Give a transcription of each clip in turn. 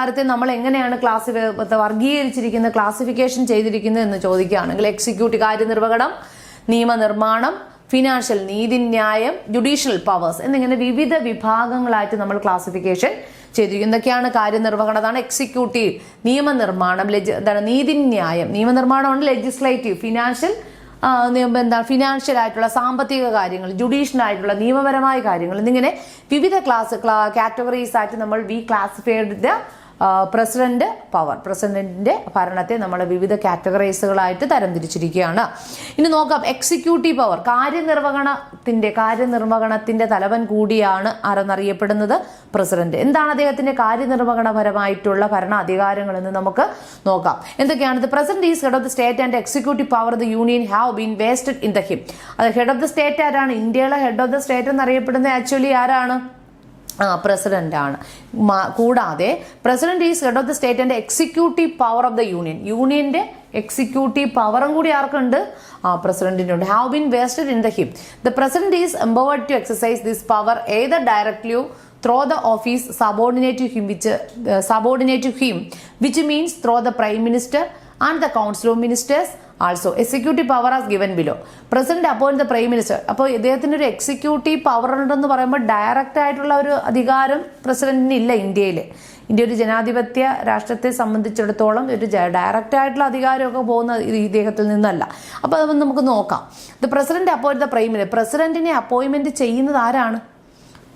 അധികാരത്തെ നമ്മൾ എങ്ങനെയാണ് വർഗീകരിച്ചിരിക്കുന്നത്, ക്ലാസിഫിക്കേഷൻ ചെയ്തിരിക്കുന്നത് എന്ന് ചോദിക്കുകയാണെങ്കിൽ എക്സിക്യൂട്ടീവ് കാര്യനിർവഹണം, നിയമനിർമ്മാണം, ഫിനാൻഷ്യൽ നീതിന്യായം, ജുഡീഷ്യൽ പവേഴ്സ് എന്നിങ്ങനെ വിവിധ വിഭാഗങ്ങളായിട്ട് നമ്മൾ ക്ലാസിഫിക്കേഷൻ ചെയ്തിരിക്കും. എന്തൊക്കെയാണ് കാര്യനിർവഹണം? അതാണ് എക്സിക്യൂട്ടീവ്. നിയമനിർമ്മാണം, നീതിന്യായം, നിയമനിർമ്മാണമാണ് ലെജിസ്ലേറ്റീവ്. ഫിനാൻഷ്യൽ ആയിട്ടുള്ള സാമ്പത്തിക കാര്യങ്ങൾ, ജുഡീഷ്യൽ ആയിട്ടുള്ള നിയമപരമായ കാര്യങ്ങൾ എന്നിങ്ങനെ വിവിധ കാറ്റഗറീസ് ആയിട്ട് നമ്മൾ ക്ലാസിഫൈഡ് ദ പ്രസിഡന്റ് പവർ. പ്രസിഡന്റിന്റെ ഭരണത്തെ നമ്മൾ വിവിധ കാറ്റഗറൈസുകളായിട്ട് തരംതിരിച്ചിരിക്കുകയാണ്. ഇനി നോക്കാം എക്സിക്യൂട്ടീവ് പവർ. കാര്യനിർവഹണത്തിന്റെ തലവൻ കൂടിയാണ് ആരെന്നറിയപ്പെടുന്നത് പ്രസിഡന്റ്. എന്താണ് അദ്ദേഹത്തിന്റെ കാര്യനിർവഹണപരമായിട്ടുള്ള ഭരണ അധികാരങ്ങൾ എന്ന് നമുക്ക് നോക്കാം. എന്തൊക്കെയാണ്? The president is head of the state and executive power of the union have been vested in the him. അത് ഹെഡ് ഓഫ് ദ സ്റ്റേറ്റ് ആരാണ്? ഇന്ത്യയിലെ ഹെഡ് ഓഫ് ദ സ്റ്റേറ്റ് എന്നറിയപ്പെടുന്നത് ആക്ച്വലി ആരാണ്? പ്രസിഡന്റ് ആണ്. കൂടാതെ president is head of the state and executive power of the union. യൂണിയന്റെ executive പവറും കൂടി ആർക്കുണ്ട്? പ്രസിഡന്റിനുണ്ട്. Have been vested in the him. The president is empowered to exercise this power either directly through the office subordinate to him, which means through the prime minister and the council of ministers. Also executive power as given below. President appoint the prime minister. അപ്പോൾ ഇദ്ദേഹത്തിന് ഒരു executive power ഉണ്ടെന്ന് പറയുമ്പോൾ direct ആയിട്ടുള്ള ഒരു അധികാരം പ്രസിഡന്റിന് ഇല്ല ഇന്ത്യയിൽ. ഇന്ത്യ ഒരു ജനാധിപത്യ രാഷ്ട്രത്തെ സംബന്ധിച്ചിടത്തോളം ഒരു ഡയറക്റ്റ് ആയിട്ടുള്ള അധികാരമൊക്കെ പോകുന്ന ഇദ്ദേഹത്തിൽ നിന്നല്ല. അപ്പോൾ അത് നമുക്ക് നോക്കാം. The president appoint the prime minister. പ്രസിഡന്റിനെ അപ്പോയിന്റ്മെന്റ് ചെയ്യുന്നത് ആരാണ്?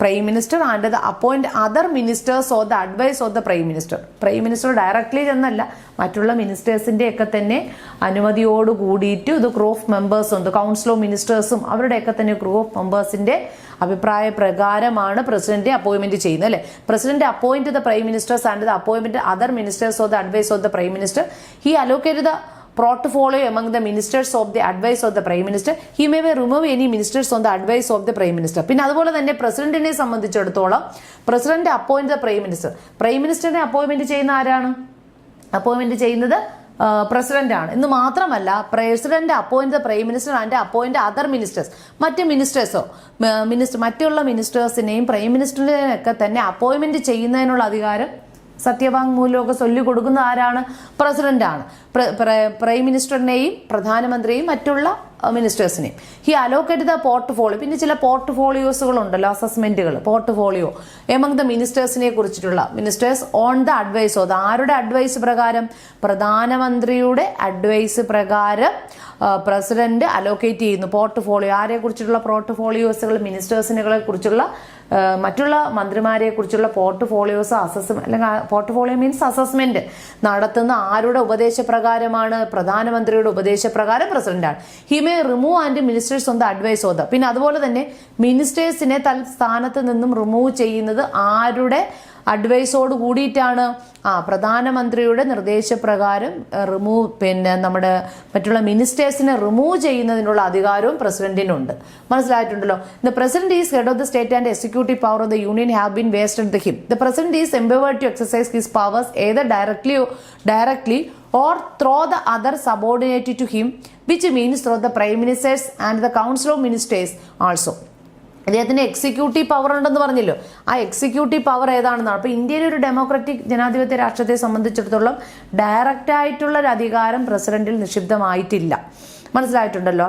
Prime minister and the appoint other ministers or the advice of the prime minister. Prime minister directly എന്നല്ല, മറ്റുള്ള മിനിസ്റ്റേഴ്സിന്റെ ഒക്കെ തന്നെ അനുമതിയോട് കൂടിയിട്ട് ഇത് ഗ്രൂപ്പ് ഓഫ് മെമ്പേഴ്സും കൗൺസിൽ ഓഫ് മിനിസ്റ്റേഴ്സും അവരുടെയൊക്കെ തന്നെ ഗ്രൂപ്പ് ഓഫ് മെമ്പേഴ്സിന്റെ അഭിപ്രായ പ്രകാരമാണ് പ്രസിഡന്റ് അപ്പോയിന്റ്മെന്റ് ചെയ്യുന്നത് അല്ലെ. President appoint the prime ministers and the appoint other ministers or the advice of the prime minister. He allocate the portfolio among the ministers of the advice of the prime minister. He may remove any ministers on the advice of the prime minister. പിന്നെ അതുപോലെ തന്നെ പ്രസിഡന്റിനെ സംബന്ധിച്ചിടത്തോളം president appoint the prime minister. Prime മിനിസ്റ്ററിനെ appointment ചെയ്യുന്ന ആരാണ്? Appointment ചെയ്യുന്നത് president ആണ്. എന്ന് മാത്രമല്ല president appoint the prime minister and appoint other ministers. മറ്റുള്ള മിനിസ്റ്റേഴ്സിനെയും പ്രൈം മിനിസ്റ്ററിനെയൊക്കെ തന്നെ അപ്പോയിന്റ്മെന്റ് ചെയ്യുന്നതിനുള്ള അധികാരം സത്യവാങ്മൂലമൊക്കെ ചൊല്ലി കൊടുക്കുന്ന ആരാണ്? പ്രസിഡന്റ് ആണ്. പ്രൈം മിനിസ്റ്ററിനെയും പ്രധാനമന്ത്രിയെയും മറ്റുള്ള മിനിസ്റ്റേഴ്സിനെയും. He allocate the portfolio. പിന്നെ ചില പോർട്ട്ഫോളിയോസുകൾ ഉണ്ടല്ലോ, അസസ്മെന്റുകൾ, പോർട്ട്ഫോളിയോ എമംഗ് ദ മിനിസ്റ്റേഴ്സിനെ കുറിച്ചിട്ടുള്ള ministers on the advice of ആരുടെ അഡ്വൈസ് പ്രകാരം? പ്രധാനമന്ത്രിയുടെ അഡ്വൈസ് പ്രകാരം പ്രസിഡന്റ് അലോക്കേറ്റ് ചെയ്യുന്നു പോർട്ട്ഫോളിയോ. ആരെ കുറിച്ചിട്ടുള്ള പോർട്ട്ഫോളിയോസുകൾ? മിനിസ്റ്റേഴ്സിനെ കുറിച്ചുള്ള മറ്റുള്ള മന്ത്രിമാരെ കുറിച്ചുള്ള പോർട്ട്ഫോളിയോസ് അല്ലെങ്കിൽ പോർട്ട്ഫോളിയോ മീൻസ് അസസ്മെന്റ് നടത്തുന്ന ആരുടെ ഉപദേശപ്രകാരമാണ്? പ്രധാനമന്ത്രിയുടെ ഉപദേശപ്രകാരം പ്രസിഡന്റാണ്. He may remove and ministers on the advice of the. പിന്നെ അതുപോലെ തന്നെ മിനിസ്റ്റേഴ്സിനെ തൽസ്ഥാനത്ത് നിന്നും റിമൂവ് ചെയ്യുന്നത് ആരുടെ അഡ്വൈസോട് കൂടിയിട്ടാണ്? പ്രധാനമന്ത്രിയുടെ നിർദ്ദേശപ്രകാരം നമ്മുടെ മറ്റുള്ള മിനിസ്റ്റേഴ്സിനെ റിമൂവ് ചെയ്യുന്നതിനുള്ള അധികാരവും പ്രസിഡന്റിനുണ്ട്. മനസ്സിലായിട്ടുണ്ടല്ലോ. The president is head of the state and executive power of the union have been vested the him. The president is empowered to exercise his powers either directly or through the other subordinated to him, which means through the prime ministers and the council of ministers also. അദ്ദേഹത്തിന് executive power ഉണ്ടെന്ന് പറഞ്ഞല്ലോ. ആ executive power ഏതാണെന്നാണ്. അപ്പൊ ഇന്ത്യയിലെ ഒരു democratic ജനാധിപത്യ രാഷ്ട്രത്തെ സംബന്ധിച്ചിടത്തോളം ഡയറക്റ്റ് ആയിട്ടുള്ള ഒരു അധികാരം പ്രസിഡന്റിൽ നിക്ഷിപ്തമായിട്ടില്ല. മനസ്സിലായിട്ടുണ്ടല്ലോ,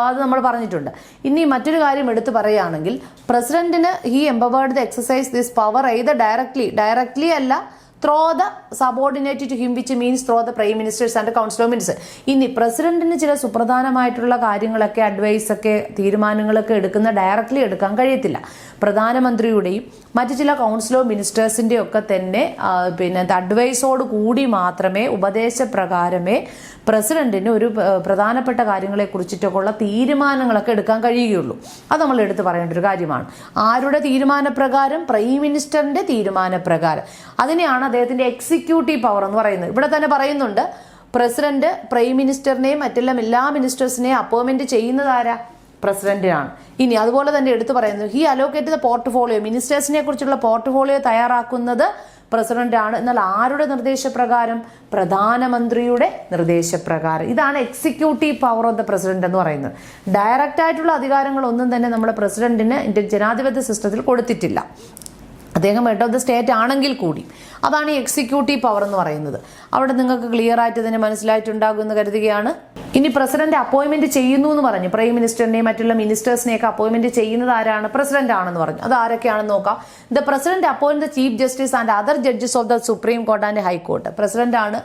അത് നമ്മൾ പറഞ്ഞിട്ടുണ്ട്. ഇനി മറ്റൊരു കാര്യം എടുത്തു പറയുകയാണെങ്കിൽ പ്രസിഡന്റിന് he empowered the exercise this power either directly അല്ല, through the subordinated to him, which means through the prime ministers and council of ministers. ഇനി പ്രസിഡന്റിന് ചില സുപ്രധാനമായിട്ടുള്ള കാര്യങ്ങളൊക്കെ അഡ്വൈസ് തീരുമാനങ്ങളൊക്കെ ഡയറക്ട്ലി എടുക്കാൻ കഴിയത്തില്ല. പ്രധാനമന്ത്രിയുടെയും മറ്റു ചില കൗൺസിൽ ഓഫ് മിനിസ്റ്റേഴ്സിന്റെ ഒക്കെ തന്നെ അഡ്വൈസോട് കൂടി മാത്രമേ ഉപദേശപ്രകാരമേ പ്രസിഡന്റിന് ഒരു പ്രധാനപ്പെട്ട കാര്യങ്ങളെ കുറിച്ചിട്ടൊക്കെ ഉള്ള തീരുമാനങ്ങളൊക്കെ എടുക്കാൻ കഴിയുകയുള്ളൂ. അത് നമ്മൾ എടുത്തു പറയേണ്ട ഒരു കാര്യമാണ്. ആരുടെ തീരുമാനപ്രകാരം? പ്രൈം മിനിസ്റ്ററിന്റെ തീരുമാനപ്രകാരം. അതിനെയാണ് അദ്ദേഹത്തിന്റെ എക്സിക്യൂട്ടീവ് പവർ എന്ന് പറയുന്നത്. ഇവിടെ തന്നെ പറയുന്നുണ്ട് പ്രസിഡന്റ് പ്രൈം മിനിസ്റ്ററിനെയും മറ്റെല്ലാം എല്ലാ മിനിസ്റ്റേഴ്സിനെയും അപ്പോയിന്റ്മെന്റ് ചെയ്യുന്നത് ആരാ? പ്രസിഡന്റിനാണ്. ഇനി അതുപോലെ തന്നെ എടുത്തു പറയുന്നു ഹി അലോക്കേറ്റ് ദ പോർട്ട്ഫോളിയോ. മിനിസ്റ്റേഴ്സിനെ കുറിച്ചുള്ള പോർട്ട്ഫോളിയോ തയ്യാറാക്കുന്നത് പ്രസിഡന്റ് ആണ്. എന്നാൽ ആരുടെ നിർദ്ദേശപ്രകാരം? പ്രധാനമന്ത്രിയുടെ നിർദ്ദേശപ്രകാരം. ഇതാണ് executive power of the president എന്ന് പറയുന്നത്. ഡയറക്റ്റ് ആയിട്ടുള്ള അധികാരങ്ങളൊന്നും തന്നെ നമ്മുടെ പ്രസിഡന്റിന് ഇന്ത്യൻ ജനാധിപത്യ സിസ്റ്റത്തിൽ കൊടുത്തിട്ടില്ല. അദ്ദേഹം ഹെഡ് ഓഫ് ദ സ്റ്റേറ്റ് ആണെങ്കിൽ കൂടി. അതാണ് ഈ എക്സിക്യൂട്ടീവ് പവർ എന്ന് പറയുന്നത്. അവിടെ നിങ്ങൾക്ക് ക്ലിയർ ആയിട്ട് തന്നെ മനസ്സിലായിട്ടുണ്ടാകുമെന്ന് കരുതുകയാണ്. ഇനി പ്രസിഡന്റ് അപ്പോയിന്റ്മെന്റ് ചെയ്യുന്നു എന്ന് പറഞ്ഞു. പ്രൈം മിനിസ്റ്ററിനെയും മറ്റുള്ള മിനിസ്റ്റേഴ്സിനെയൊക്കെ അപ്പോയിന്റ്മെന്റ് ചെയ്യുന്നത് ആരാണ്? പ്രസിഡന്റ് ആണെന്ന് പറഞ്ഞു. അത് ആരൊക്കെയാണെന്ന് നോക്കാം. The president appoint the chief justice and other judges of the supreme court and high court. President ആണ്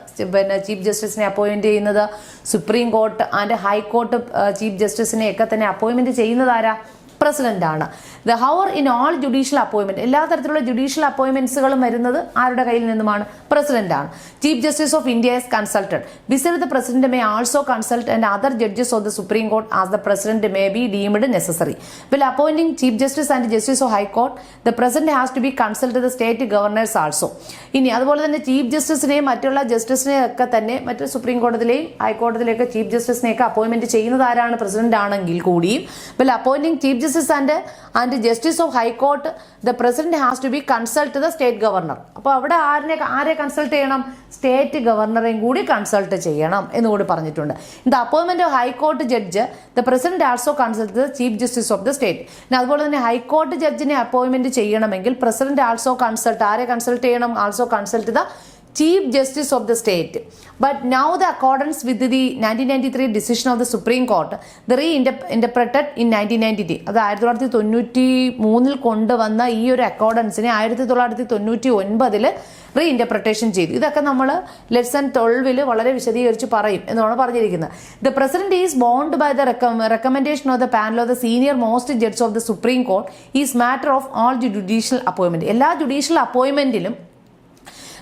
ചീഫ് ജസ്റ്റിസിനെ അപ്പോയിന്റ് ചെയ്യുന്നത്. Supreme court and high court chief ജസ്റ്റിസിനെ ഒക്കെ തന്നെ അപ്പോയിന്റ്മെന്റ് ചെയ്യുന്നത് ആരാ? പ്രസിഡന്റ് ആണ്. The power in all judicial appointment, എല്ലാ തരത്തിലുള്ള ജുഡീഷ്യൽ അപ്പോയിന്റ്മെന്റ്സുകളും വരുന്നത് ആരുടെ കയ്യിൽ നിന്നുമാണ്? പ്രസിഡന്റ് ആണ്. Chief justice of India is consulted. Besides the president may also consult and other judges of the Supreme Court as the president may be deemed necessary. While appointing chief justice and justice of high court, the president has to be consulted the state governors also. ഇനി അതുപോലെ തന്നെ chief ജസ്റ്റിസിനെയും മറ്റുള്ള ജസ്റ്റിസിനെയും ഒക്കെ തന്നെ മറ്റു supreme കോടതിയിലെയും ഹൈക്കോടതിയിലെയൊക്കെ chief ജസ്റ്റിസിനെയൊക്കെ appointment ചെയ്യുന്നത് ആരാണ്? President ആണെങ്കിൽ കൂടിയും well appointing chief justice and justice of high court, the president has to be consult the state governor. അപ്പോൾ അവിടെ ആരെ കൺസൾട്ട് ചെയ്യണം? സ്റ്റേറ്റ് ഗവർണറെയും കൂടി കൺസൾട്ട് ചെയ്യണം എന്ന് കൂടി പറഞ്ഞിട്ടുണ്ട്. In the appointment of high court judge the president also consult the chief justice of the state. അതുപോലെ തന്നെ ഹൈക്കോർട്ട് ജഡ്ജിനെ അപ്പോയിന്റ്മെന്റ് ചെയ്യണമെങ്കിൽ പ്രസിഡന്റ് ആൾസോ കൺസൾട്ട് ആരെ കൺസൾട്ട് ചെയ്യണം? Also consult the Chief Justice of the state. But now the accordance with the 1993 decision of the Supreme Court, the reinterpreted in 1990. അത് 1993 കൊണ്ടുവന്ന ഈ ഒരു അക്കോർഡൻസിനെ 1999 റീഇന്റർപ്രിട്ടേഷൻ ചെയ്തു. ഇതൊക്കെ നമ്മൾ ലെസൺ 12 വളരെ വിശദീകരിച്ച് പറയും എന്നാണ് പറഞ്ഞിരിക്കുന്നത്. The president is bound by the recommendation of the panel of the senior most judge of the supreme court is matter of all judicial appointment. എല്ലാ ജുഡീഷ്യൽ അപ്പോയിന്റ്മെന്റിലും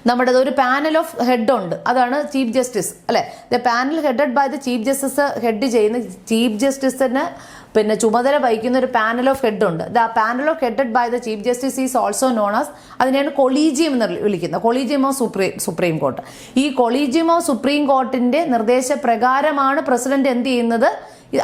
നമ്മുടെ ഒരു പാനൽ ഓഫ് ഹെഡ് ഉണ്ട്. അതാണ് ചീഫ് ജസ്റ്റിസ് അല്ലെ. The panel headed by the chief justice head ചെയ്യുന്ന chief ജസ്റ്റിസിന് പിന്നെ ചുമതല വഹിക്കുന്ന ഒരു പാനൽ ഓഫ് ഹെഡ് ഉണ്ട്. The panel of headed by the chief justice is also known as, അതിനെയാണ് കൊളീജിയം എന്ന് വിളിക്കുന്നത്. Collegium of supreme court. ഈ കൊളീജിയം ഓഫ് സുപ്രീം കോർട്ടിന്റെ നിർദ്ദേശപ്രകാരമാണ് പ്രസിഡന്റ് എന്ത് ചെയ്യുന്നത്?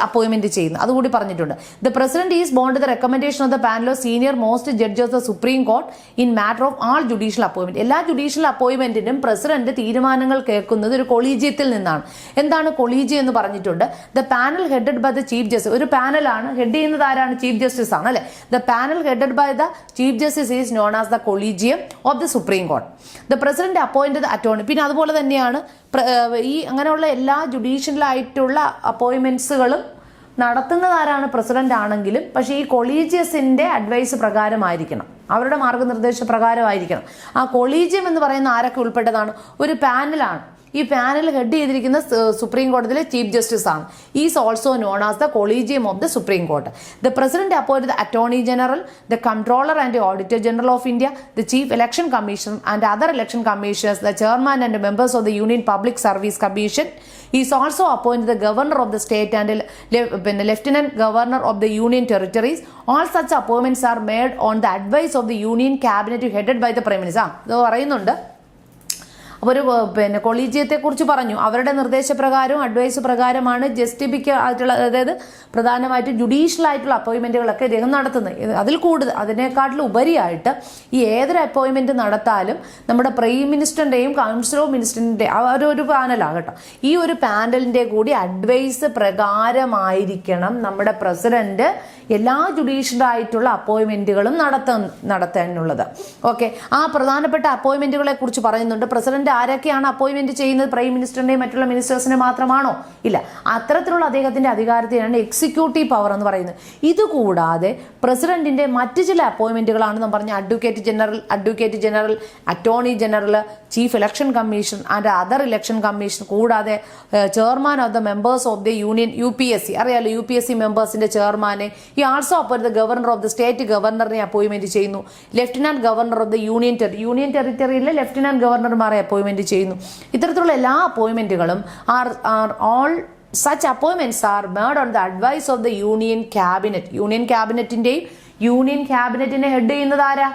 അപ്പോയിന്റ്മെന്റ് ചെയ്യുന്നത്. അതുകൂടി പറഞ്ഞിട്ടുണ്ട്. The president is bound the recommendation of the panel of senior most judge of the supreme court in matter of all judicial appointment. എല്ലാ judicial അപ്പോയിന്റ്മെന്റിനും പ്രസിഡന്റ് തീരുമാനങ്ങൾ കേൾക്കുന്നത് ഒരു കൊളീജിയത്തിൽ നിന്നാണ്. എന്താണ് കൊളീജിയം എന്ന് പറഞ്ഞിട്ടുണ്ട്? The panel headed by the chief justice. ഒരു പാനലാണ്, ഹെഡ് ചെയ്യുന്നത് ആരാണ്? ചീഫ് ജസ്റ്റിസ് ആണ് അല്ലെ. The panel headed by the chief justice is known as the collegium of the supreme court. The president appoint the attorney. പിന്നെ അതുപോലെ തന്നെയാണ് ഈ അങ്ങനെയുള്ള എല്ലാ ജുഡീഷ്യലായിട്ടുള്ള അപ്പോയിന്റ്മെന്റ്സുകളും നടത്തുന്നത് ആരാണ്? പ്രസിഡന്റ് ആണെങ്കിലും പക്ഷേ ഈ കൊളീജിയസിന്റെ അഡ്വൈസ് പ്രകാരമായിരിക്കണം, അവരുടെ മാർഗനിർദ്ദേശ പ്രകാരമായിരിക്കണം. ആ കൊളീജിയം എന്ന് പറയുന്ന ആരൊക്കെ ഉൾപ്പെട്ടതാണ്? ഒരു പാനലാണ്. ഈ പാനൽ ഹെഡ് ചെയ്തിരിക്കുന്ന സുപ്രീം കോടതിയിലെ ചീഫ് ജസ്റ്റിസ് ആണ്. Is also known as the collegium of the supreme court. The president appoint the attorney general, the controller and auditor general of India, the chief election commissioner and other election commissioners, the chairman and members of the union public service commission. Is also appoint the governor of the state and പിന്നെ lieutenant governor of the union territories. All such appointments are made on the advice of the union cabinet headed by the prime minister. ഇത് പറയുന്നുണ്ട്. അപ്പോൾ ഒരു പിന്നെ കൊളീജിയത്തെ കുറിച്ച് പറഞ്ഞു. അവരുടെ നിർദ്ദേശപ്രകാരവും advice പ്രകാരമാണ് ജസ്റ്റിഫിക്ക ആയിട്ടുള്ള, അതായത് പ്രധാനമായിട്ടും ജുഡീഷ്യൽ ആയിട്ടുള്ള അപ്പോയിന്റ്മെന്റുകളൊക്കെ ഇദ്ദേഹം നടത്തുന്നത്. അതിൽ കൂടുതൽ അതിനേക്കാട്ടിലും ഉപരിയായിട്ട് ഈ ഏതൊരു അപ്പോയിന്റ്മെന്റ് നടത്താലും നമ്മുടെ പ്രൈം മിനിസ്റ്ററിന്റെയും കൗൺസിൽ ഓഫ് മിനിസ്റ്ററിന്റെ ഒരു പാനലാണ് കേട്ടോ. ഈ ഒരു പാനലിന്റെ കൂടി അഡ്വൈസ് പ്രകാരമായിരിക്കണം നമ്മുടെ പ്രസിഡന്റ് എല്ലാ ജുഡീഷ്യൽ ആയിട്ടുള്ള അപ്പോയിന്റ്മെന്റുകളും നടത്താനുള്ളത്. ഓക്കെ, ആ പ്രധാനപ്പെട്ട അപ്പോയിന്റ്മെന്റുകളെ കുറിച്ച് പറയുന്നുണ്ട്. പ്രസിഡന്റ് ആരൊക്കെയാണ് അപ്പോയിന്റ്മെന്റ് ചെയ്യുന്നത്? പ്രൈം മിനിസ്റ്ററിന്റെയും മറ്റുള്ള മിനിസ്റ്റേഴ്സിനെ മാത്രമാണോ? ഇല്ല. അത്തരത്തിലുള്ള അദ്ദേഹത്തിന്റെ അധികാരത്തെയാണ് എക്സിക്യൂട്ടീവ് പവർ എന്ന് പറയുന്നത്. ഇതുകൂടാതെ പ്രസിഡന്റിന്റെ മറ്റു ചില അപ്പോയിന്റ്മെന്റുകളാണ് നാം പറഞ്ഞ advocate general, attorney general, chief election commission and other election commission, കൂടാതെ chairman of the members of the union UPSC. അറിയാലോ, UPSC മെമ്പേഴ്സിന്റെ ചെയർമാനെ. ഈ also appoint the governor of the state ഗവർണറിനെ അപ്പോയിന്റ്മെന്റ് ചെയ്യുന്നു. Lieutenant governor of the union ടെറിട്ടറിയിലെ lieutenant ഗവർണർമാരെ appointment ചെയ്യുന്നു. ഇത്തരത്തിലുള്ള എല്ലാ അപ്പോയിന്റ്മെന്റുകളും all such appointments are made on the advice of the union cabinet. Union ക്യാബിനറ്റിനെ ഹെഡ് ചെയ്യുന്നത് ആരാ?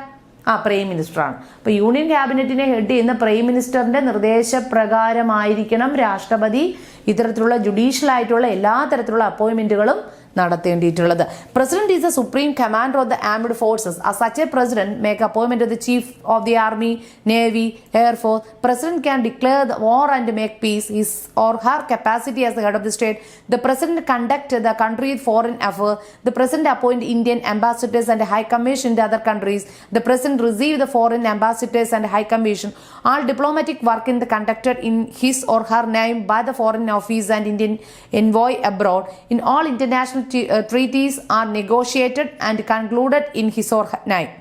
പ്രൈം മിനിസ്റ്റർ ആണ്. അപ്പൊ യൂണിയൻ ക്യാബിനറ്റിനെ ഹെഡ് ചെയ്യുന്ന പ്രൈം മിനിസ്റ്ററിന്റെ നിർദ്ദേശപ്രകാരമായിരിക്കണം രാഷ്ട്രപതി ഇത്തരത്തിലുള്ള ജുഡീഷ്യൽ ആയിട്ടുള്ള എല്ലാ തരത്തിലുള്ള അപ്പോയിന്റ്മെന്റുകളും നടത്തേണ്ടിയിട്ടുള്ളത്. President is the supreme commander of the armed forces. As such a president make appointment of the chief of the army, navy, air force. President can declare the war and make peace. His or her capacity as the head of the state. The president conduct the country's foreign affairs. The president appoint Indian ambassadors and high commission to other countries. The president receive the foreign ambassadors and high commission. All diplomatic work in the conducted in his or her name by the foreign office and Indian envoy abroad. In all international treaties are negotiated and concluded in his or her name.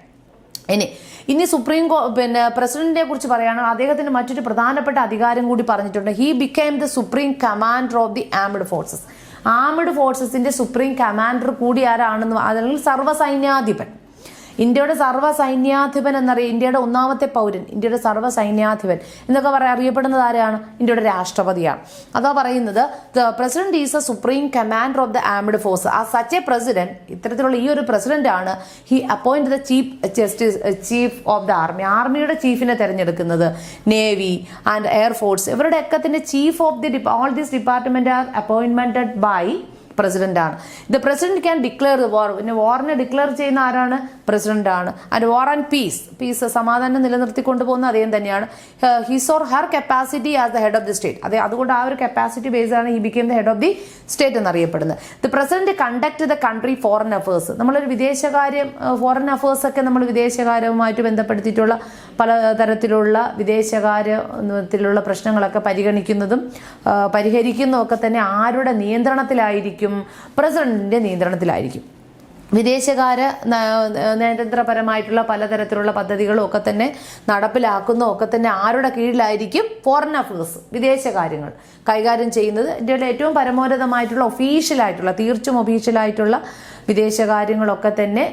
ഇനി പ്രസിഡന്റിനെ കുറിച്ച് പറയുകയാണെങ്കിൽ അദ്ദേഹത്തിന് മറ്റൊരു പ്രധാനപ്പെട്ട അധികാരം കൂടി പറഞ്ഞിട്ടുണ്ട്. He became the supreme commander of the armed forces. Armed ഫോഴ്സസിന്റെ സുപ്രീം കമാൻഡർ കൂടി ആരാണെന്ന്, അല്ലെങ്കിൽ സർവ്വസൈന്യാധിപൻ, ഇന്ത്യയുടെ സർവ്വസൈന്യാധിപൻ എന്നറിയാം. ഇന്ത്യയുടെ ഒന്നാമത്തെ പൗരൻ, ഇന്ത്യയുടെ സർവ്വസൈന്യാധിപൻ എന്നൊക്കെ അറിയപ്പെടുന്നത് ആരാണ്? ഇന്ത്യയുടെ രാഷ്ട്രപതിയാണ്. അതാ പറയുന്നത് the president is a supreme commander of the armed force. ആ സച്ച് എ പ്രസിഡന്റ്, ഇത്തരത്തിലുള്ള ഈ ഒരു പ്രസിഡന്റ് ആണ് he appoint the chief of the army. ആർമിയുടെ ചീഫിനെ തെരഞ്ഞെടുക്കുന്നത്. നേവി ആൻഡ് എയർഫോഴ്സ് ഇവരുടെ ഒക്കെ chief of the all these department are appointed by president ആണ്. The president can declare the war. പിന്നെ വാറിനെ ഡിക്ലെയർ ചെയ്യുന്ന ആരാണ്? പ്രസിഡന്റ് ആണ്. ആൻഡ് വാർ ആൻഡ് പീസ് സമാധാനം നിലനിർത്തിക്കൊണ്ടു പോകുന്ന അദ്ദേഹം തന്നെയാണ്. His or her capacity as the head of the state. അതെ, അതുകൊണ്ട് ആ ഒരു കപ്പാസിറ്റി ബേസ് ആണ് he became the head of the state എന്നറിയപ്പെടുന്നത്. The president conduct the country foreign affairs. നമ്മളൊരു വിദേശകാര്യം, ഫോറിൻ അഫേഴ്സ് ഒക്കെ നമ്മൾ വിദേശകാര്യവുമായിട്ട് ബന്ധപ്പെടുത്തിയിട്ടുള്ള പലതരത്തിലുള്ള വിദേശകാര്യത്തിലുള്ള പ്രശ്നങ്ങളൊക്കെ പരിഗണിക്കുന്നതും പരിഹരിക്കുന്നതും ഒക്കെ തന്നെ ആരുടെ നിയന്ത്രണത്തിലായിരിക്കും? പ്രസിഡന്റിന്റെ നിയന്ത്രണത്തിലായിരിക്കും. വിദേശകാര്യ നയതന്ത്രപരമായിട്ടുള്ള പലതരത്തിലുള്ള പദ്ധതികളും ഒക്കെ തന്നെ നടപ്പിലാക്കുന്നതും ഒക്കെ തന്നെ ആരുടെ കീഴിലായിരിക്കും? ഫോറിൻ അഫയേഴ്സ്, വിദേശകാര്യങ്ങൾ കൈകാര്യം ചെയ്യുന്നത്. ഇന്ത്യയുടെ ഏറ്റവും പരമോന്നതമായിട്ടുള്ള ഒഫീഷ്യലായിട്ടുള്ള, തീർച്ചും ഒഫീഷ്യലായിട്ടുള്ള വിദേശകാര്യങ്ങളൊക്കെ തന്നെ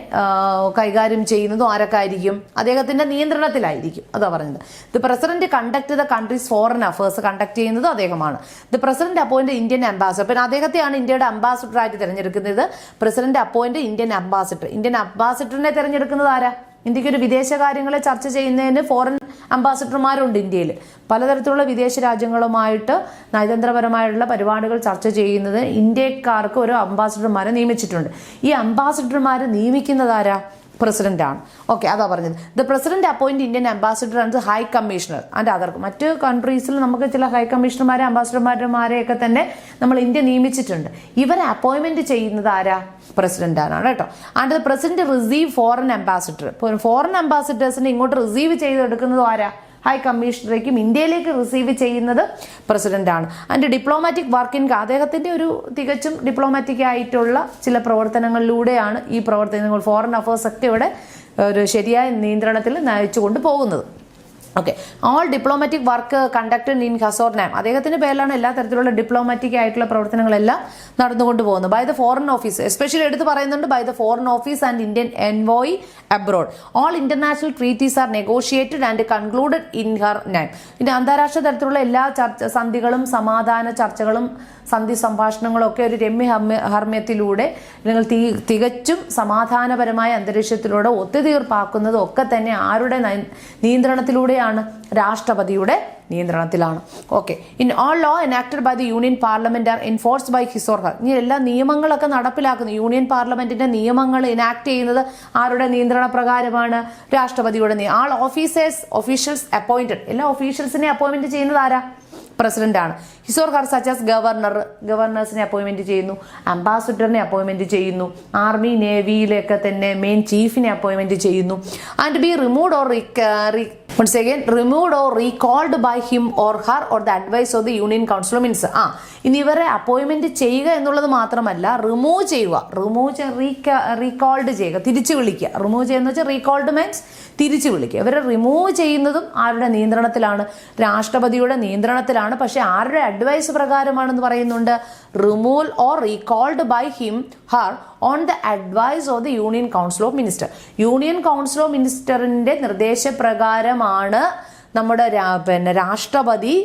കൈകാര്യം ചെയ്യുന്നതും ആരൊക്കെ ആയിരിക്കും? അദ്ദേഹത്തിന്റെ നിയന്ത്രണത്തിലായിരിക്കും. അതാ പറഞ്ഞത്. The president conduct the country's foreign affairs conduct ചെയ്യുന്നതും അദ്ദേഹമാണ്. The president appoint Indian ambassador. പിന്നെ അദ്ദേഹത്തെയാണ് ഇന്ത്യയുടെ അംബാസിഡർ ആയിട്ട് തിരഞ്ഞെടുക്കുന്നത്. President appoint Indian ambassador. Indian അംബാസിഡറിനെ തിരഞ്ഞെടുക്കുന്നത് ആരാ? ഇന്ത്യക്ക് ഒരു വിദേശകാര്യങ്ങളെ ചർച്ച ചെയ്യുന്നതിന് ഫോറിൻ അംബാസിഡർമാരുണ്ട് ഇന്ത്യയിൽ. പലതരത്തിലുള്ള വിദേശ രാജ്യങ്ങളുമായിട്ട് നയതന്ത്രപരമായിട്ടുള്ള പരിപാടികൾ ചർച്ച ചെയ്യുന്നത് ഇന്ത്യക്കാർക്ക് ഒരു അംബാസിഡർമാരെ നിയമിച്ചിട്ടുണ്ട്. ഈ അംബാസിഡർമാരെ നിയമിക്കുന്നത് ആരാ? പ്രസിഡന്റ് ആണ്. ഓക്കെ, അതാ പറഞ്ഞത്. The president appoint Indian ambassador and high commissioner and other. മറ്റ് കൺട്രീസിൽ നമുക്ക് ചില ഹൈ കമ്മീഷണർമാരെ, അംബാസിഡർമാരെയൊക്കെ തന്നെ നമ്മൾ ഇന്ത്യ നിയമിച്ചിട്ടുണ്ട്. ഇവരെ അപ്പോയിന്റ്മെന്റ് ചെയ്യുന്നത് ആരാ? പ്രസിഡന്റ് ആണ് കേട്ടോ. And the president receive foreign ambassador. Foreign അംബാസിഡേഴ്സിനെ ഇങ്ങോട്ട് റിസീവ് ചെയ്തെടുക്കുന്നത് ആരാ? ഹൈ കമ്മീഷണറേക്കും ഇന്ത്യയിലേക്ക് റിസീവ് ചെയ്യുന്നത് പ്രസിഡന്റ് ആണ്. ആൻഡ് ഡിപ്ലോമാറ്റിക് വർക്കിൻ അദ്ദേഹത്തിന്റെ ഒരു തികച്ചും ഡിപ്ലോമാറ്റിക് ആയിട്ടുള്ള ചില പ്രവർത്തനങ്ങളിലൂടെയാണ് ഈ പ്രവർത്തനങ്ങൾ, ഫോറിൻ അഫയേഴ്സ് ഒക്കെ ഇവിടെ ഒരു ശരിയായ നിയന്ത്രണത്തിൽ നയിച്ചുകൊണ്ട് പോകുന്നത്. Okay, all diplomatic work conducted in his or name. അദ്ദേഹത്തിന്റെ പേരിലാണ് എല്ലാ തരത്തിലുള്ള ഡിപ്ലോമാറ്റിക് ആയിട്ടുള്ള പ്രവർത്തനങ്ങളെല്ലാം നടന്നുകൊണ്ട് പോകുന്നത്. By the foreign office, especially എടുത്ത് പറയുന്നുണ്ട്, by the foreign office and Indian envoy abroad. All international treaties are negotiated and concluded in her name. പിന്നെ അന്താരാഷ്ട്ര തരത്തിലുള്ള എല്ലാ സന്ധികളും സമാധാന ചർച്ചകളും സന്ധി സംഭാഷണങ്ങളും ഒക്കെ ഒരു ഹർമ്മ്യത്തിലൂടെ അല്ലെങ്കിൽ തികച്ചും സമാധാനപരമായ അന്തരീക്ഷത്തിലൂടെ ഒത്തുതീർപ്പാക്കുന്നതും ഒക്കെ തന്നെ ആരുടെ നിയന്ത്രണത്തിലൂടെയാണ്? രാഷ്ട്രപതിയുടെ നിയന്ത്രണത്തിലാണ്. Okay, in all law enacted by the union parliament are enforced by his or her. ഇനി എല്ലാ നിയമങ്ങളൊക്കെ നടപ്പിലാക്കുന്നത്, യൂണിയൻ പാർലമെന്റിന്റെ നിയമങ്ങൾ എനാക്ട് ചെയ്യുന്നത് ആരുടെ നിയന്ത്രണ പ്രകാരമാണ്? രാഷ്ട്രപതിയുടെ. All officials appointed. എല്ലാ ഒഫീഷ്യൽസിനെ അപ്പോയിന്റ്മെന്റ് ചെയ്യുന്നത് ആരാ? പ്രസിഡന്റ് ആണ്. His or her such as ഗവർണേഴ്സിനെ അപ്പോയിന്റ്മെന്റ് ചെയ്യുന്നു, അംബാസിഡറിനെ അപ്പോയിന്റ്മെന്റ് ചെയ്യുന്നു, ആർമി നേവിയിലൊക്കെ തന്നെ മെയിൻ ചീഫിനെ അപ്പോയിന്റ്മെന്റ് ചെയ്യുന്നു. And be removed or once again removed or recalled by him or her or the advice of the union council means ഇനി ഇവരെ അപ്പോയിന്റ്മെന്റ് ചെയ്യുക എന്നുള്ളത് മാത്രമല്ല, റിമൂവ് ചെയ്യുക, റീകോൾഡ് ചെയ്യുക, തിരിച്ചു വിളിക്കുക. റിമൂവ് ചെയ്യുന്ന വെച്ചാൽ റീകോൾഡ് മീൻസ് തിരിച്ചു വിളിക്കുക. ഇവരെ റിമൂവ് ചെയ്യുന്നതും ആരുടെ നിയന്ത്രണത്തിലാണ്? രാഷ്ട്രപതിയുടെ നിയന്ത്രണത്തിലാണ്. പക്ഷെ ആരുടെ അഡ്വൈസ് പ്രകാരമാണെന്ന് പറയുന്നുണ്ട്? Removal or recalled by him her on the advice of the union council of minister. Union council of മിനിസ്റ്ററിന്റെ നിർദ്ദേശപ്രകാരമാണ് നമ്മുടെ രാഷ്ട്രപതി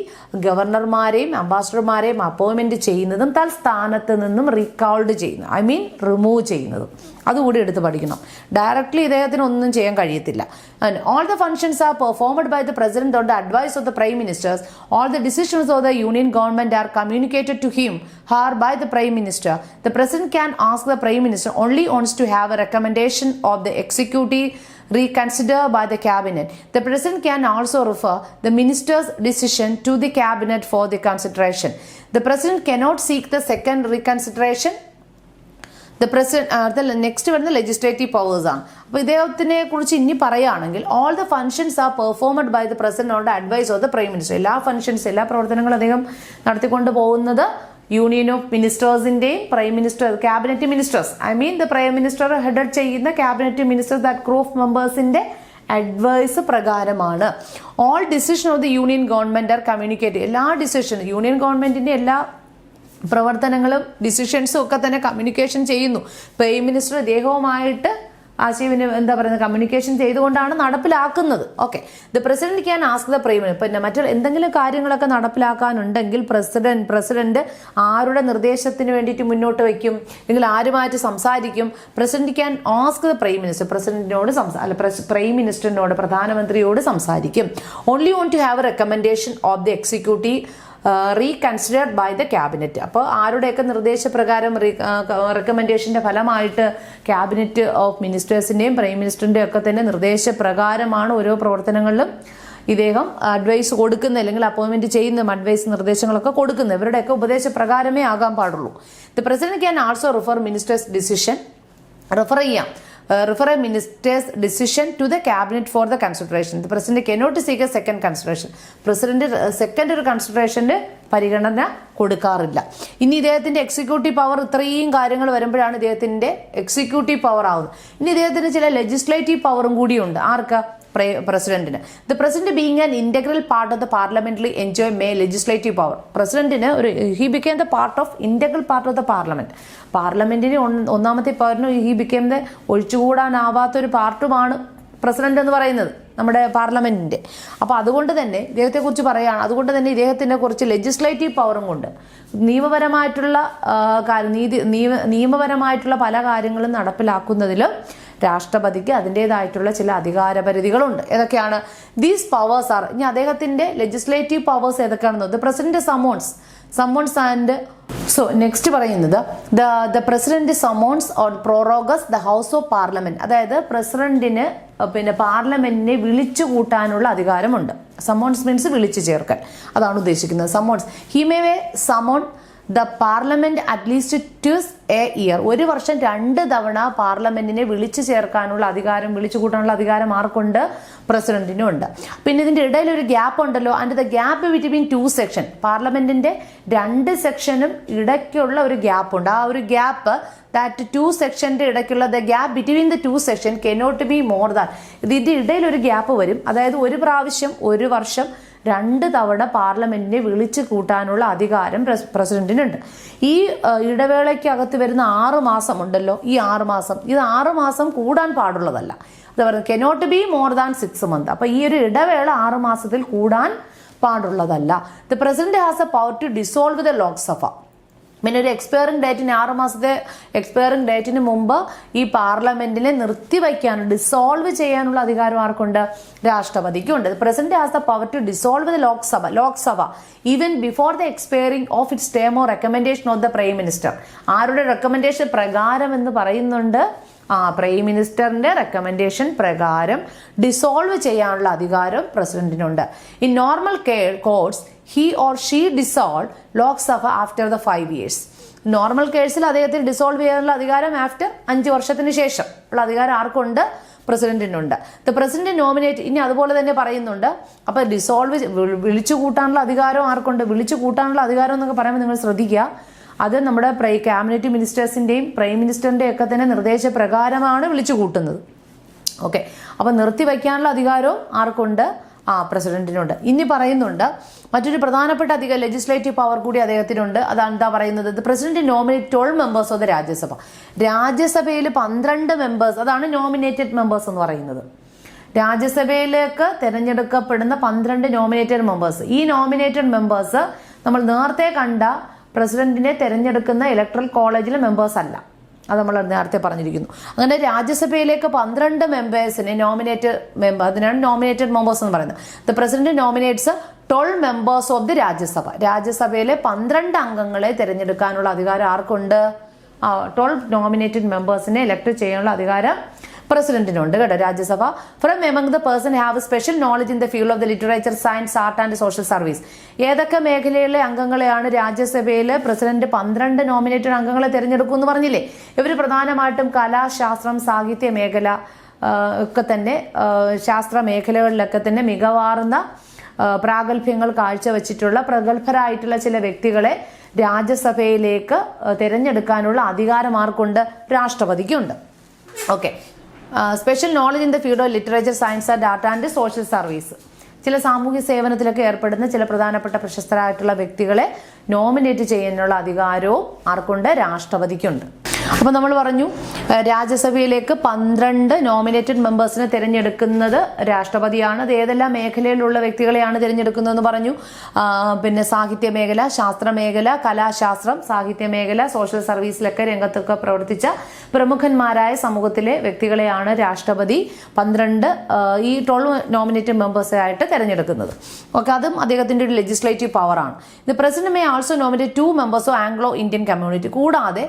ഗവർണർമാരെയും അംബാസഡർമാരെയും അപ്പോയിൻമെന്റ് ചെയ്യുന്നതും തൽസ്ഥാനത്ത് നിന്നും റീകോൾഡ് ചെയ്യുന്നു, ഐ മീൻ റിമൂവ് ചെയ്യുന്നതും അതുകൂടി എടുത്ത് പഠിക്കണം. ഡയറക്ട്ലി ഇദ്ദേഹത്തിന് ഒന്നും ചെയ്യാൻ കഴിയത്തില്ല. And all the functions are performed by the president on the advice of the prime ministers. All the decisions of the union government are communicated to him her by the prime minister. The president can ask the prime minister only wants to have a recommendation of the executive reconsidered by the cabinet. The president can also refer the minister's decision to the cabinet for the consideration. The president cannot seek the second reconsideration. The president the next വരുന്ന legislative powers ആണ്. അപ്പോൾ ഇദ്ദേഹത്തിനെ കുറിച്ച് ഇനി പറയുകയാണെങ്കിൽ all the functions are performed by the president on the advice of the prime minister. എല്ലാ functions, എല്ലാ പ്രവർത്തനങ്ങളും അദ്ദേഹം നടത്തിക്കൊണ്ട് പോകുന്നത് യൂണിയൻ ഓഫ് മിനിസ്റ്റേഴ്സിന്റെയും prime minister, cabinet ministers, I mean the prime minister head ചെയ്യുന്ന cabinet ministers, that group of മെമ്പേഴ്സിന്റെ advice പ്രകാരമാണ്. All decision of the union government are communicate. എല്ലാ ഡിസിഷൻ, യൂണിയൻ ഗവൺമെന്റിന്റെ എല്ലാ പ്രവർത്തനങ്ങളും ഡിസിഷൻസും ഒക്കെ തന്നെ കമ്മ്യൂണിക്കേഷൻ ചെയ്യുന്നു. പ്രൈം മിനിസ്റ്റർ ഇദ്ദേഹവുമായിട്ട് കമ്മ്യൂണിക്കേഷൻ ചെയ്തുകൊണ്ടാണ് നടപ്പിലാക്കുന്നത്. Okay, the president can ask the prime minister. പിന്നെ മറ്റു എന്തെങ്കിലും കാര്യങ്ങളൊക്കെ നടപ്പിലാക്കാനുണ്ടെങ്കിൽ പ്രസിഡന്റ് ആരുടെ നിർദ്ദേശത്തിന് വേണ്ടിയിട്ട് മുന്നോട്ട് വയ്ക്കും, അല്ലെങ്കിൽ ആരുമായിട്ട് സംസാരിക്കും? President can ask the prime minister. പ്രസിഡന്റിനോട് പ്രൈം മിനിസ്റ്ററിനോട്, പ്രധാനമന്ത്രിയോട് സംസാരിക്കും. Only want to have a recommendation of the executive reconsidered by the cabinet. അപ്പോൾ ആരുടെയൊക്കെ നിർദ്ദേശപ്രകാരം റെക്കമെൻഡേഷന്റെ ഫലമായിട്ട് ക്യാബിനറ്റ് ഓഫ് മിനിസ്റ്റേഴ്സിന്റെയും പ്രൈം മിനിസ്റ്ററിന്റെയും ഒക്കെ തന്നെ നിർദ്ദേശപ്രകാരമാണ് ഓരോ പ്രവർത്തനങ്ങളിലും ഇദ്ദേഹം അഡ്വൈസ് കൊടുക്കുന്ന, അല്ലെങ്കിൽ അപ്പോയിന്റ്മെന്റ് ചെയ്യുന്ന അഡ്വൈസ് നിർദ്ദേശങ്ങളൊക്കെ കൊടുക്കുന്നത് ഇവരുടെയൊക്കെ ഉപദേശപ്രകാരമേ ആകാൻ പാടുള്ളൂ. The president can also refer ministers decision, refer a minister's decision to the cabinet for the consideration. The president cannot seek a second consideration. President second ഒരു കൺസിഡറേഷന്റെ പരിഗണന കൊടുക്കാറില്ല. ഇനി ഇദ്ദേഹത്തിന്റെ എക്സിക്യൂട്ടീവ് പവർ, ഇത്രയും കാര്യങ്ങൾ വരുമ്പോഴാണ് ഇദ്ദേഹത്തിന്റെ എക്സിക്യൂട്ടീവ് പവർ ആവുന്നത്. ഇനി ഇദ്ദേഹത്തിന് ചില ലെജിസ്ലേറ്റീവ് പവറും കൂടിയുണ്ട്. ആർക്ക്? പ്രസിഡന്റിന്. The president being an integral part of the parliamentary enjoy may legislative power. പ്രസിഡന്റിന് he became the part of integral part of the parliament. പാർലമെന്റിന് ഒന്നാമത്തെ പവറിന് ഹി ബിക്കേം ദ ഒഴിച്ചുകൂടാനാവാത്തൊരു പാർട്ടുമാണ് പ്രസിഡന്റ് എന്ന് പറയുന്നത് നമ്മുടെ പാർലമെന്റിന്റെ. അപ്പൊ അതുകൊണ്ട് തന്നെ ഇദ്ദേഹത്തെ കുറിച്ച് പറയുകയാണ്. അതുകൊണ്ട് തന്നെ ഇദ്ദേഹത്തിന്റെ കുറച്ച് ലെജിസ്ലേറ്റീവ് പവറും കൊണ്ട് നിയമപരമായിട്ടുള്ള പല കാര്യങ്ങളും നടപ്പിലാക്കുന്നതിൽ രാഷ്ട്രപതിക്ക് അതിൻ്റെതായിട്ടുള്ള ചില അധികാരപരിധികളുണ്ട്. ഏതൊക്കെയാണ്? ദീസ് പവേഴ്സ് ആർ, ഇനി അദ്ദേഹത്തിന്റെ ലെജിസ്ലേറ്റീവ് പവേഴ്സ് ഏതൊക്കെയാണെന്ന്, the president summons and so next പറയുന്നത് the president summons or prorogues the house of parliament. അതായത് പ്രസിഡന്റിന് പാർലമെന്റിനെ വിളിച്ചു കൂട്ടാനുള്ള അധികാരമുണ്ട്. സമോൺസ് മീൻസ് വിളിച്ചു ചേർക്കൽ, അതാണ് ഉദ്ദേശിക്കുന്നത്. സമോൺസ് he may സമോൺ the parliament at least twice A year. ഒരു വർഷം 2 തവണ പാർലമെന്റിനെ വിളിച്ചു ചേർക്കാനുള്ള അധികാരം, വിളിച്ചു കൂട്ടാനുള്ള അധികാരം ആർക്കുണ്ട്? പ്രസിഡന്റിനും ഉണ്ട്. പിന്നെ ഇതിന്റെ ഇടയിൽ ഒരു ഗ്യാപ്പ് ഉണ്ടല്ലോ, and the gap between 2 section. പാർലമെന്റിന്റെ 2 സെക്ഷനും ഇടയ്ക്കുള്ള ഒരു ഗ്യാപ്പ് ഉണ്ട്. ആ ഒരു ഗ്യാപ്പ്, ദാറ്റ് 2 സെക്ഷന്റെ ഇടയ്ക്കുള്ള the gap between the 2 section cannot be more than. ഇതിന്റെ ഇടയിൽ ഒരു ഗ്യാപ്പ് വരും. അതായത് ഒരു പ്രാവശ്യം, ഒരു വർഷം 2 തവണ പാർലമെന്റിനെ വിളിച്ചു കൂട്ടാനുള്ള അധികാരം പ്രസിഡന്റിനുണ്ട്. ഈ ഇടവേളയ്ക്കകത്ത് വരുന്ന 6 മാസം ഉണ്ടല്ലോ, ഈ 6 മാസം കൂടാൻ പാടുള്ളതല്ല. അത് പറയുന്നത് cannot be more than 6 month. അപ്പൊ ഈ ഒരു ഇടവേള 6 മാസത്തിൽ കൂടാൻ പാടുള്ളതല്ല. The president has a power to dissolve the Lok Sabha. പിന്നെ ഒരു എക്സ്പയറിംഗ് ഡേറ്റിന് 6 മാസത്തെ എക്സ്പയറിംഗ് ഡേറ്റിന് മുമ്പ് ഈ പാർലമെന്റിനെ നിർത്തിവയ്ക്കാനും ഡിസോൾവ് ചെയ്യാനുള്ള അധികാരം ആർക്കുണ്ട്? രാഷ്ട്രപതിക്കുണ്ട്. President has the power to dissolve the Lok Sabha even before the expiring of its term or recommendation of the prime minister. ആരുടെ റെക്കമെൻഡേഷൻ പ്രകാരം എന്ന് പറയുന്നുണ്ട്? പ്രൈം മിനിസ്റ്ററിന്റെ റെക്കമെൻഡേഷൻ പ്രകാരം ഡിസോൾവ് ചെയ്യാനുള്ള അധികാരം പ്രസിഡന്റിനുണ്ട്. In normal course he or she dissolve Lok Sabha after the 5 years. Normal കേസിൽ അദ്ദേഹത്തിന് ഡിസോൾവ് ചെയ്യാനുള്ള അധികാരം ആഫ്റ്റർ 5 വർഷത്തിന് ശേഷം ഉള്ള അധികാരം ആർക്കുണ്ട്? പ്രസിഡന്റിനുണ്ട്. The president nominate. ഇനി അതുപോലെ തന്നെ പറയുന്നുണ്ട്, അപ്പൊ ഡിസോൾവ് വിളിച്ചു കൂട്ടാനുള്ള അധികാരം ആർക്കുണ്ട്? വിളിച്ചു കൂട്ടാനുള്ള അധികാരം എന്നൊക്കെ പറയുമ്പോൾ നിങ്ങൾ ശ്രദ്ധിക്കുക, അത് നമ്മുടെ ക്യാബിനറ്റ് മിനിസ്റ്റേഴ്സിന്റെയും പ്രൈം മിനിസ്റ്ററിന്റെയും ഒക്കെ തന്നെ നിർദ്ദേശപ്രകാരമാണ് വിളിച്ചു കൂട്ടുന്നത്. ഓക്കെ, അപ്പൊ നിർത്തിവെക്കാനുള്ള അധികാരവും ആർക്കുണ്ട്? പ്രസിഡന്റിനുണ്ട്. ഇനി പറയുന്നുണ്ട് മറ്റൊരു പ്രധാനപ്പെട്ട ലെജിസ്ലേറ്റീവ് പവർ കൂടി അദ്ദേഹത്തിനുണ്ട്. അതാണ് എന്താ പറയുന്നത്? The president nominate 12 members of the Rajya Sabha. രാജ്യസഭയിൽ 12 മെമ്പേഴ്സ്, അതാണ് നോമിനേറ്റഡ് മെമ്പേഴ്സ് എന്ന് പറയുന്നത്. രാജ്യസഭയിലേക്ക് തിരഞ്ഞെടുക്കപ്പെടുന്ന 12 നോമിനേറ്റഡ് മെമ്പേഴ്സ്. ഈ നോമിനേറ്റഡ് മെമ്പേഴ്സ് നമ്മൾ നേരത്തെ കണ്ട പ്രസിഡന്റിനെ തിരഞ്ഞെടുക്കുന്ന ഇലക്ട്രൽ കോളേജിലെ മെമ്പേഴ്സ് അല്ല. അത് നമ്മൾ നേരത്തെ പറഞ്ഞിരിക്കുന്നു. അങ്ങനെ രാജ്യസഭയിലേക്ക് 12 മെമ്പേഴ്സിനെ അതിനാണ് നോമിനേറ്റഡ് മെമ്പേഴ്സ് എന്ന് പറയുന്നത്. The president nominates 12 members of the Rajya Sabha. രാജ്യസഭയിലെ 12 അംഗങ്ങളെ തിരഞ്ഞെടുക്കാനുള്ള അധികാരം ആർക്കുണ്ട്? 12 നോമിനേറ്റഡ് മെമ്പേഴ്സിനെ ഇലക്ട് ചെയ്യാനുള്ള അധികാരം പ്രസിഡന്റിനുണ്ട് കേട്ടോ. Rajya Sabha from among the person have special knowledge in the field of the literature, science, art and social service. ഏതൊക്കെ മേഖലയിലെ അംഗങ്ങളെയാണ് രാജ്യസഭയിൽ പ്രസിഡന്റ് 12 നോമിനേറ്റഡ് അംഗങ്ങളെ തിരഞ്ഞെടുക്കും എന്ന് പറഞ്ഞില്ലേ? ഇവർ പ്രധാനമായിട്ടും കലാ, ശാസ്ത്രം, സാഹിത്യ മേഖല ഒക്കെ തന്നെ, ശാസ്ത്ര മേഖലകളിലൊക്കെ തന്നെ മികവാർന്ന പ്രാഗൽഭ്യങ്ങൾ കാഴ്ചവെച്ചിട്ടുള്ള പ്രഗത്ഭരായിട്ടുള്ള ചില വ്യക്തികളെ രാജ്യസഭയിലേക്ക് തിരഞ്ഞെടുക്കാനുള്ള അധികാരം ആർക്കുണ്ട്? രാഷ്ട്രപതിക്കുണ്ട്. Okay. Special knowledge in the field of literature, science and art and social service. ചില സാമൂഹ്യ സേവനത്തിലൊക്കെ ഏർപ്പെടുന്ന ചില പ്രധാനപ്പെട്ട പ്രശസ്തരായിട്ടുള്ള വ്യക്തികളെ നോമിനേറ്റ് ചെയ്യാനുള്ള അധികാരവും ആർക്കുണ്ട്? രാഷ്ട്രപതിക്കുണ്ട്. അപ്പൊ നമ്മൾ പറഞ്ഞു രാജ്യസഭയിലേക്ക് 12 നോമിനേറ്റഡ് മെമ്പേഴ്സിനെ തിരഞ്ഞെടുക്കുന്നത് രാഷ്ട്രപതിയാണ്. അത് ഏതെല്ലാം മേഖലയിലുള്ള വ്യക്തികളെയാണ് തിരഞ്ഞെടുക്കുന്നതെന്ന് പറഞ്ഞു. പിന്നെ സാഹിത്യ മേഖല, ശാസ്ത്ര മേഖല, കലാശാസ്ത്രം, സാഹിത്യ മേഖല, സോഷ്യൽ സർവീസിലൊക്കെ രംഗത്തൊക്കെ പ്രവർത്തിച്ച പ്രമുഖന്മാരായ സമൂഹത്തിലെ വ്യക്തികളെയാണ് രാഷ്ട്രപതി 12 ഈ 12 നോമിനേറ്റഡ് മെമ്പേഴ്സായിട്ട് തിരഞ്ഞെടുക്കുന്നത്. ഓക്കെ. അതും അദ്ദേഹത്തിന്റെ ഒരു ലെജിസ്ലേറ്റീവ് പവറാണ്. The president may also nominate 2 members of Anglo Indian community. കൂടാതെ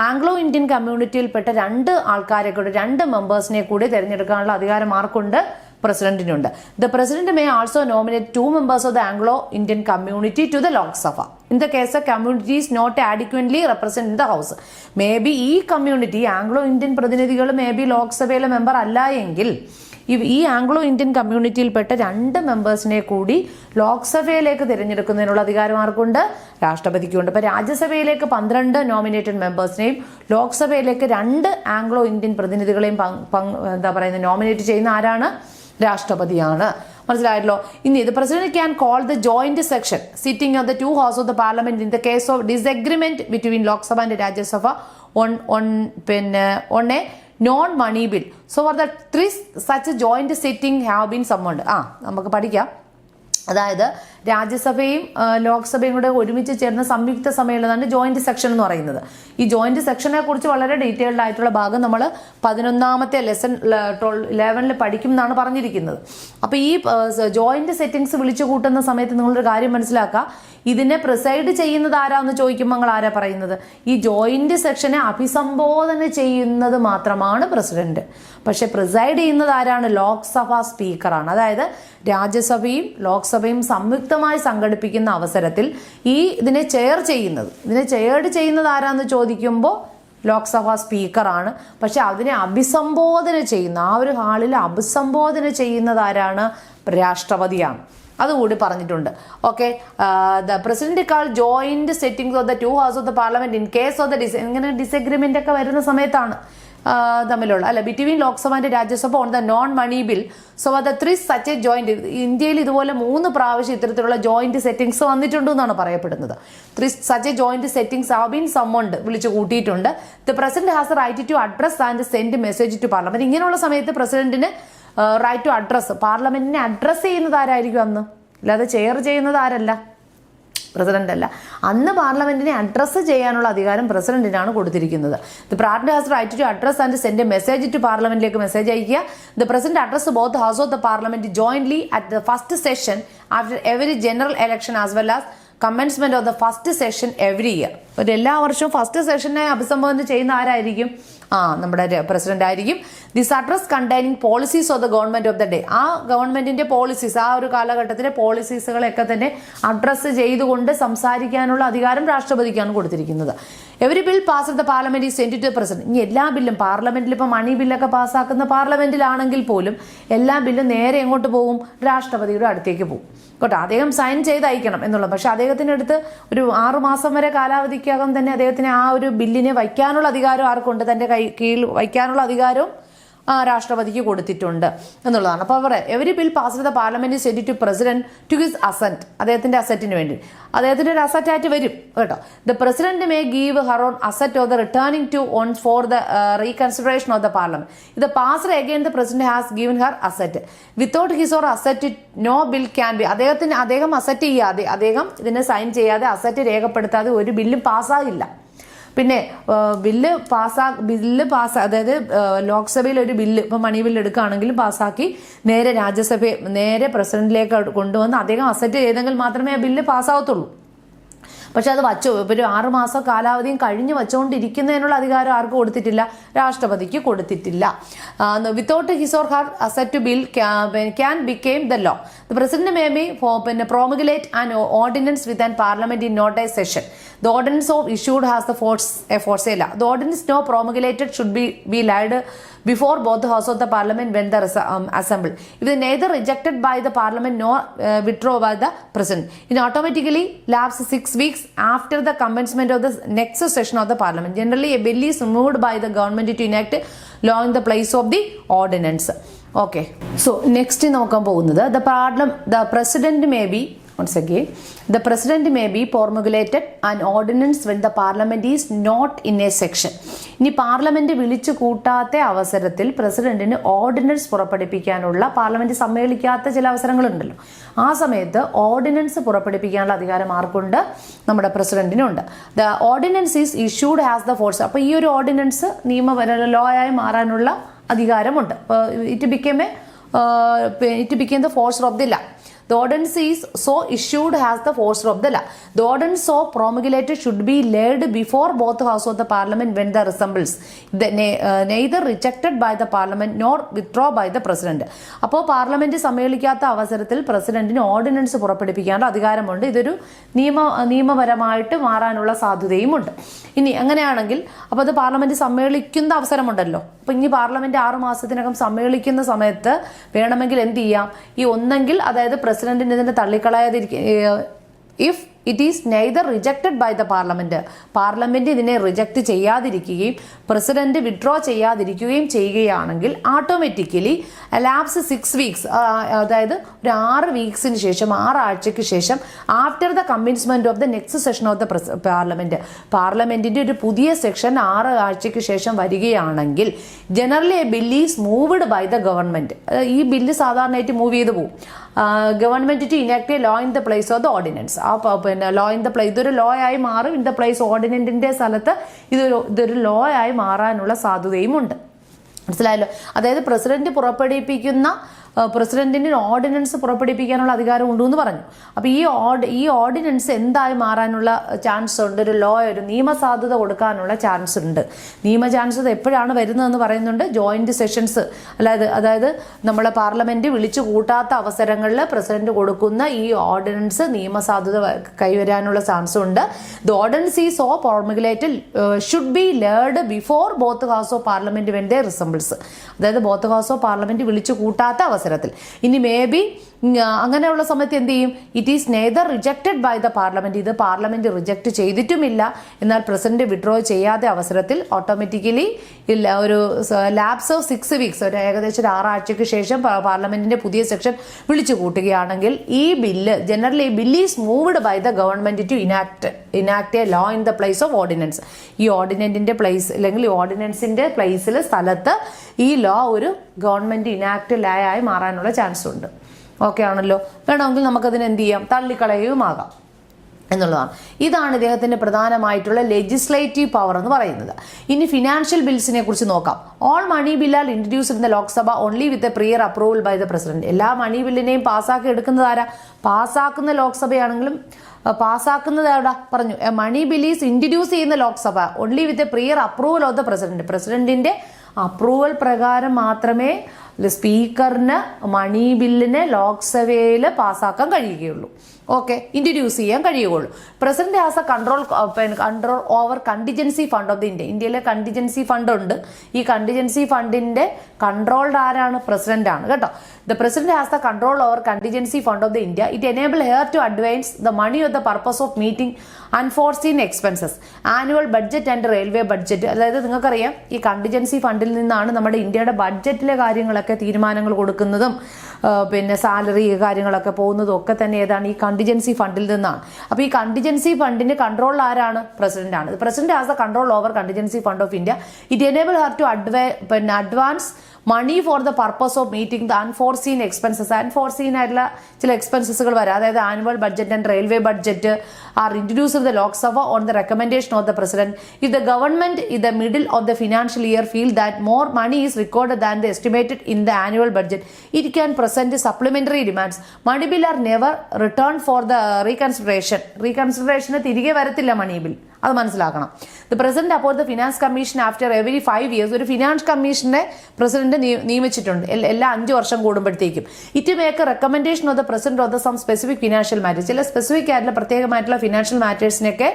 ആംഗ്ലോ ഇന്ത്യൻ കമ്മ്യൂണിറ്റിയിൽപ്പെട്ട 2 ആൾക്കാരെ കൂടി, 2 മെമ്പേഴ്സിനെ കൂടി തിരഞ്ഞെടുക്കാനുള്ള അധികാരം ആർക്കുണ്ട്? പ്രസിഡന്റിനുണ്ട്. The president may also nominate 2 members of the Anglo Indian community to the Lok Sabha in the case of community is not adequately represent in the house. May be ഈ കമ്മ്യൂണിറ്റി, ആംഗ്ലോ ഇന്ത്യൻ പ്രതിനിധികൾ മേ ബി ലോക്സഭയിലെ member അല്ല എങ്കിൽ ഈ Anglo Indian കമ്മ്യൂണിറ്റിയിൽപ്പെട്ട 2 മെമ്പേഴ്സിനെ കൂടി ലോക്സഭയിലേക്ക് തിരഞ്ഞെടുക്കുന്നതിനുള്ള അധികാരം ആർക്കുണ്ട്? രാഷ്ട്രപതിക്കുണ്ട്. ഇപ്പൊ രാജ്യസഭയിലേക്ക് 12 നോമിനേറ്റഡ് മെമ്പേഴ്സിനെയും ലോക്സഭയിലേക്ക് 2 ആംഗ്ലോ ഇന്ത്യൻ പ്രതിനിധികളെയും നോമിനേറ്റ് ചെയ്യുന്ന ആരാണ്? രാഷ്ട്രപതിയാണ്. മനസ്സിലായല്ലോ. ഇനി the president can call the joint section sitting of the 2 house of the parliament in the case of disagreement between Lok Sabha and Rajya Sabha on a non-money bill. So for the 3 such joint sitting have been summoned. നമുക്ക് പഠിക്കാം. അതായത് രാജ്യസഭയും ലോക്സഭയും കൂടെ ഒരുമിച്ച് ചേർന്ന സംയുക്ത സമ്മേളനമാണ് joint section എന്ന് പറയുന്നത്. ഈ ജോയിന്റ് സെക്ഷനെ കുറിച്ച് വളരെ ഡീറ്റെയിൽഡ് ആയിട്ടുള്ള ഭാഗം നമ്മൾ 11ാമത്തെ ലെസൺ 11ൽ പഠിക്കും എന്നാണ് പറഞ്ഞിരിക്കുന്നത്. അപ്പൊ ഈ ജോയിന്റ് സെറ്റിംഗ്സ് വിളിച്ചു കൂട്ടുന്ന സമയത്ത് നിങ്ങളൊരു കാര്യം മനസ്സിലാക്കുക. ഇതിനെ പ്രിസൈഡ് ചെയ്യുന്നത് ആരാന്ന് ചോദിക്കുമ്പോൾ നിങ്ങൾ ആരാ പറയുന്നത്? ഈ ജോയിന്റ് സെക്ഷനെ അഭിസംബോധന ചെയ്യുന്നത് മാത്രമാണ് പ്രസിഡന്റ്. പക്ഷെ പ്രിസൈഡ് ചെയ്യുന്നത് ആരാണ്? ലോക്സഭാ സ്പീക്കറാണ്. അതായത് രാജ്യസഭയും ലോക്സഭയും സംയുക്തമായി സംഘടിപ്പിക്കുന്ന അവസരത്തിൽ ഇതിനെ ചെയർ ചെയ്യുന്നത് ആരാന്ന് ചോദിക്കുമ്പോൾ ലോക്സഭാ സ്പീക്കറാണ്. പക്ഷെ അതിനെ അഭിസംബോധന ചെയ്യുന്ന, ആ ഒരു ഹാളിൽ അഭിസംബോധന ചെയ്യുന്നത് ആരാണ്? രാഷ്ട്രപതിയാണ്. അതുകൂടി പറഞ്ഞിട്ടുണ്ട്. Okay. The president call joint settings of the 2 house of the parliament in case of the ഇങ്ങനെ ഡിസഗ്രിമെന്റ് ഒക്കെ വരുന്ന സമയത്താണ് തമ്മിലുള്ള between Lok Sabha and Rajya Sabha on the non money bill. So the 3 such a joint, ഇന്ത്യയിൽ ഇതുപോലെ 3 പ്രാവശ്യം ഇത്തരത്തിലുള്ള ജോയിന്റ് സെറ്റിംഗ്സ് വന്നിട്ടുണ്ട് എന്നാണ് പറയപ്പെടുന്നത്. 3 such a joint settings have been summoned, വിളിച്ചു കൂട്ടിയിട്ടുണ്ട്. The president has right to address and send message to parliament. ഇങ്ങനെയുള്ള സമയത്ത് പ്രസിഡന്റിന് റൈറ്റ് ടു അഡ്രസ്, പാർലമെന്റിനെ അഡ്രസ് ചെയ്യുന്നത് ആരായിരിക്കും അന്ന്? അല്ലാതെ ചെയർ ചെയ്യുന്നത് ആരല്ല? പ്രസിഡന്റ് അല്ല. അന്ന് പാർലമെന്റിനെ അഡ്രസ് ചെയ്യാനുള്ള അധികാരം പ്രസിഡന്റിനാണ് കൊടുത്തിരിക്കുന്നത്. The president has right to address and send a message to പാർലമെന്റിലേക്ക് മെസ്സേജ് അയക്കുക. The president address both house of the parliament jointly at the first session after every general election as well as commencement of the first session every year. എല്ലാ വർഷവും first സെഷനെ അഭിസംബോധന ചെയ്യുന്ന ആരായിരിക്കും? നമ്മുടെ president ആയിരിക്കും. This address containing policies of the government of the day. ആ ഗവൺമെന്റിന്റെ policies, ആ ഒരു കാലഘട്ടത്തിലെ പോളിസീസുകളെയൊക്കെ തന്നെ അഡ്രസ് ചെയ്തുകൊണ്ട് സംസാരിക്കാനുള്ള അധികാരം രാഷ്ട്രപതിക്കാണ് കൊടുത്തിരിക്കുന്നത്. Every bill pass of the parliament is send to president. ഇനി എല്ലാ ബില്ലും പാർലമെന്റിൽ ഇപ്പൊ മണി ബില്ലൊക്കെ പാസ്സാക്കുന്ന പാർലമെന്റിലാണെങ്കിൽ പോലും എല്ലാ ബില്ലും നേരെ എങ്ങോട്ട് പോകും? രാഷ്ട്രപതിയുടെ അടുത്തേക്ക് പോകും കേട്ടോ. അദ്ദേഹം സൈൻ ചെയ്ത് അയക്കണം എന്നുള്ളത്. പക്ഷെ അദ്ദേഹത്തിന്റെ അടുത്ത് ഒരു 6 മാസം വരെ കാലാവധിക്കകം തന്നെ അദ്ദേഹത്തിന് ആ ഒരു ബില്ലിനെ വയ്ക്കാനുള്ള അധികാരം ആർക്കുണ്ട്? തന്റെ കീഴിൽ വയ്ക്കാനുള്ള അധികാരവും രാഷ്ട്രപതിക്ക് കൊടുത്തിട്ടുണ്ട് എന്നുള്ളതാണ്. അപ്പോൾ അവിടെ every bill passed the parliament send to president to his assent, അദ്ദേഹത്തിന്റെ അസെറ്റിന് വേണ്ടി, അദ്ദേഹത്തിന്റെ ഒരു അസറ്റായിട്ട് വരും കേട്ടോ. The president may give her own assent of the returning to on for the reconsideration of the parliament. ഇത് passed again the president has given her assent without his or assent no bill can be. അദ്ദേഹം assent ചെയ്യാതെ, അദ്ദേഹം ഇതിനെ sign ചെയ്യാതെ, asset രേഖപ്പെടുത്താതെ ഒരു ബില്ലും പാസ്സാകില്ല. പിന്നെ bill pass അതായത് ലോക്സഭയിൽ ഒരു ബില്ല് ഇപ്പം മണി ബില്ല് എടുക്കുകയാണെങ്കിലും പാസ്സാക്കി നേരെ പ്രസിഡന്റിലേക്ക് കൊണ്ടുവന്ന് അദ്ദേഹം അസറ്റ് ചെയ്തെങ്കിൽ മാത്രമേ ആ ബില്ല് പാസ്സാവത്തുള്ളൂ. പക്ഷെ അത് ഒരു 6 മാസം കാലാവധിയും കഴിഞ്ഞ് വച്ചുകൊണ്ടിരിക്കുന്നതിനുള്ള അധികാരം ആർക്കും കൊടുത്തിട്ടില്ല, രാഷ്ട്രപതിക്ക് കൊടുത്തിട്ടില്ല. Without his or her assent bill can become the law. The president may be promulgate an ordinance with an parliament in not a session. The ordinance of issued has the force law. The ordinance no promulgated should be laid before both the house of the parliament when the assembled. If they neither rejected by the parliament nor withdraw by the president, it automatically lapse 6 weeks after the commencement of the next session of the parliament. Generally, a bill is moved by the government to enact law in the place of the ordinance. Okay. So next നോക്കാൻ പോകുന്നത് the president may be, once again, the president may be promulgated an ordinance when the parliament is not in a section. ഇനി parliament വിളിച്ചു കൂട്ടാത്ത അവസരത്തിൽ പ്രസിഡന്റിന് ordinance പുറപ്പെടുപ്പിക്കാനുള്ള, parliament സമ്മേളിക്കാത്ത ചില അവസരങ്ങളുണ്ടല്ലോ, ആ സമയത്ത് ordinance പുറപ്പെടുപ്പിക്കാനുള്ള അധികാരം ആർക്കുണ്ട്? നമ്മുടെ പ്രസിഡന്റിനുണ്ട്. The ordinance is issued has the force. അപ്പോൾ ഈ ഒരു ഓർഡിനൻസ് ലോ ആയി മാറാനുള്ള അധികാരമുണ്ട്. It became the force of the law. The ordinance is so issued has the force of the law. The ordinance so promulgated should be laid before both houses of the parliament when the assembles, neither rejected by the parliament nor withdraw by the president. അപ്പോൾ parliament സമ്മേളിക്കാത്ത അവസരത്തിൽ പ്രസിഡന്റിന് ordinance പുറപ്പെടുപ്പിക്കാനുള്ള അധികാരമുണ്ട്. ഇതൊരു നിയമപരമായിട്ട് മാറാനുള്ള സാധ്യതയുമുണ്ട്. ഇനി അങ്ങനെയാണെങ്കിൽ അപ്പോൾ അത് പാർലമെന്റ് സമ്മേളിക്കുന്ന അവസരമുണ്ടല്ലോ. അപ്പൊ ഇനി പാർലമെന്റ് 6 മാസത്തിനകം സമ്മേളിക്കുന്ന സമയത്ത് വേണമെങ്കിൽ എന്ത് ചെയ്യാം? ഈ ഒന്നെങ്കിൽ അതായത് പ്രസിഡന്റിന് ഇതിനെ തള്ളിക്കളയാതിരിക്കുക, if it is neither rejected by the parliament ഇതിനെ റിജക്റ്റ് ചെയ്യാതിരിക്കുകയും പ്രസിഡന്റ് വിഡ്രോ ചെയ്യാതിരിക്കുകയും ചെയ്യുകയാണെങ്കിൽ ഓട്ടോമാറ്റിക്കലി ലാപ്സ് 6 വീക്സ്, അതായത് ഒരു 6 വീക്സിന് ശേഷം, 6 ആഴ്ചയ്ക്ക് ശേഷം, after the commencement of the next session of the പാർലമെന്റിന്റെ ഒരു പുതിയ സെക്ഷൻ 6 ആഴ്ചയ്ക്ക് ശേഷം വരികയാണെങ്കിൽ generally a bill is moved by the government. ഈ ബില്ല് സാധാരണയായിട്ട് മൂവ് ചെയ്തു പോകും. Government to enact a law in the place of the ordinance. Law in the place, ഇതൊരു ലോ ആയി മാറും. ഇൻ ദ പ്ലേസ് ഓർഡിനൻസിന്റെ സ്ഥലത്ത് ഇതൊരു ലോ ആയി മാറാനുള്ള സാധ്യതയുമുണ്ട്. മനസ്സിലായല്ലോ? അതായത് പ്രസിഡന്റിന് ഓർഡിനൻസ് പുറപ്പെടുവിക്കാനുള്ള അധികാരം ഉണ്ടെന്ന് പറഞ്ഞു. അപ്പോൾ ഈ ഓർഡിനൻസ് എന്തായി മാറാനുള്ള ചാൻസ് ഉണ്ട്? ഒരു ലോ, ഒരു നിയമസാധുത കൊടുക്കാനുള്ള ചാൻസ് ഉണ്ട്. നിയമചാൻസ് എപ്പോഴാണ് വരുന്നതെന്ന് പറയുന്നുണ്ട്. ജോയിന്റ് സെഷൻസ്, അതായത് നമ്മളെ പാർലമെന്റ് വിളിച്ചു കൂട്ടാത്ത അവസരങ്ങളിൽ പ്രസിഡന്റ് കൊടുക്കുന്ന ഈ ഓർഡിനൻസ് നിയമസാധുത കൈവരാനുള്ള ചാൻസ് ഉണ്ട്. The ordinance is so formulated should be learned before both house of parliament when they resembles. അതായത് ബോത്ത് ഹൗസ് ഓഫ് പാർലമെന്റ് വിളിച്ചു കൂട്ടാത്ത അവസരത്തിൽ. ഇനി മേ ബി അങ്ങനെയുള്ള സമയത്ത് എന്ത് ചെയ്യും? It is neither rejected by the parliament. ഇത് പാർലമെന്റ് റിജക്ട് ചെയ്തിട്ടുമില്ല, എന്നാൽ പ്രസിഡന്റ് വിഡ്രോ ചെയ്യാത്ത അവസരത്തിൽ ഓട്ടോമാറ്റിക്കലി ഒരു ലാപ്സ് ഓഫ് 6 വീക്സ്, ഒരു ഏകദേശം 6 ആഴ്ചയ്ക്ക് ശേഷം പാർലമെന്റിന്റെ പുതിയ സെക്ഷൻ വിളിച്ചു കൂട്ടുകയാണെങ്കിൽ ഈ bill, generally bill is moved by the government to enact a law in the place of ordinance. ഈ ഓർഡിനൻസിന്റെ പ്ലേസ്, അല്ലെങ്കിൽ ഓർഡിനൻസിന്റെ പ്ലേസിൽ, സ്ഥലത്ത് ഈ ലോ ഒരു ഗവൺമെന്റ് ഇനാക്ട് ലോ ആയി മാറാനുള്ള ചാൻസ് ഉണ്ട്. ഓക്കെ ആണല്ലോ? വേണമെങ്കിൽ നമുക്കതിന് എന്ത് ചെയ്യാം? തള്ളിക്കളയുമാകാം എന്നുള്ളതാണ്. ഇതാണ് ഇദ്ദേഹത്തിന്റെ പ്രധാനമായിട്ടുള്ള ലെജിസ്ലേറ്റീവ് പവർ എന്ന് പറയുന്നത്. ഇനി ഫിനാൻഷ്യൽ ബിൽസിനെ കുറിച്ച് നോക്കാം. All money bill are introduced in the Lok Sabha only with a prior approval by the president. എല്ലാ മണി ബില്ലിനെയും പാസ്സാക്കി എടുക്കുന്നത് ആരാ? പാസ്സാക്കുന്ന ലോക്സഭയാണെങ്കിലും പാസ്സാക്കുന്നത് എവിടെ പറഞ്ഞു? മണി ബിൽ ഈസ് ഇൻട്രൊഡ്യൂസ് ചെയ്യുന്ന Lok Sabha only with a prior approval of the president. പ്രസിഡന്റിന്റെ അപ്രൂവൽ പ്രകാരം മാത്രമേ സ്പീക്കറിന് മണി ബില്ലിനെ ലോക്സഭയിൽ പാസ്സാക്കാൻ കഴിയുകയുള്ളൂ. ഓക്കെ, ഇൻട്രൊഡ്യൂസ് ചെയ്യാൻ കഴിയുകയുള്ളൂ. President has a control over contingency fund of the India. ഇന്ത്യയിലെ കണ്ടിജൻസി ഫണ്ട് ഉണ്ട്. ഈ കണ്ടിജൻസി ഫണ്ടിന്റെ കൺട്രോൾഡ് ആരാണ്? പ്രസിഡന്റ് ആണ് കേട്ടോ. The president has the control over contingency fund of the India. It enable her to advance the money of the purpose of meeting unforeseen expenses, annual budget and railway budget. അതായത് നിങ്ങൾക്കറിയാം, ഈ contingency ഫണ്ടിൽ നിന്നാണ് നമ്മുടെ ഇന്ത്യയുടെ ബഡ്ജറ്റിലെ കാര്യങ്ങളൊക്കെ തീരുമാനങ്ങൾ കൊടുക്കുന്നതും പിന്നെ സാലറി കാര്യങ്ങളൊക്കെ പോകുന്നതും ഒക്കെ തന്നെ ഏതാണ്? ഈ കണ്ടിജൻസി ഫണ്ടിൽ നിന്നാണ്. അപ്പോൾ ഈ കണ്ടിജൻസി ഫണ്ടിന്റെ കൺട്രോൾ ആരാണ്? പ്രസിഡന്റ് ആണ്. President has the control over contingency fund of India. It enable her to advance money for the purpose of meeting the unforeseen expenses. Unforeseen ആയിട്ടുള്ള ചില എക്സ്പെൻസസുകൾ വരാം. അതായത് annual budget and railway budget are introduced in the Lok Sabha on the recommendation of the president. If the government in the middle of the financial year feel that more money is record than the estimated in the annual budget, it can present supplementary demands. Money bill are never return for the reconsideration. റീകൺസിഡറേഷന് തിരികെ വരത്തില്ല money bill, അത് മനസ്സിലാക്കണം. The president appoint the finance commission after every 5 years. ഒരു finance കമ്മീഷനെ president നിയമിച്ചിട്ടുണ്ട് എല്ലാ 5 വർഷം കൂടുമ്പോഴത്തേക്കും. It make a recommendation of the president of the some specific financial matters. ചില സ്പെസിഫിക് ആയിട്ടുള്ള പ്രത്യേകമായിട്ടുള്ള ഫിനാൻഷ്യൽ മാറ്റേഴ്സിനൊക്കെ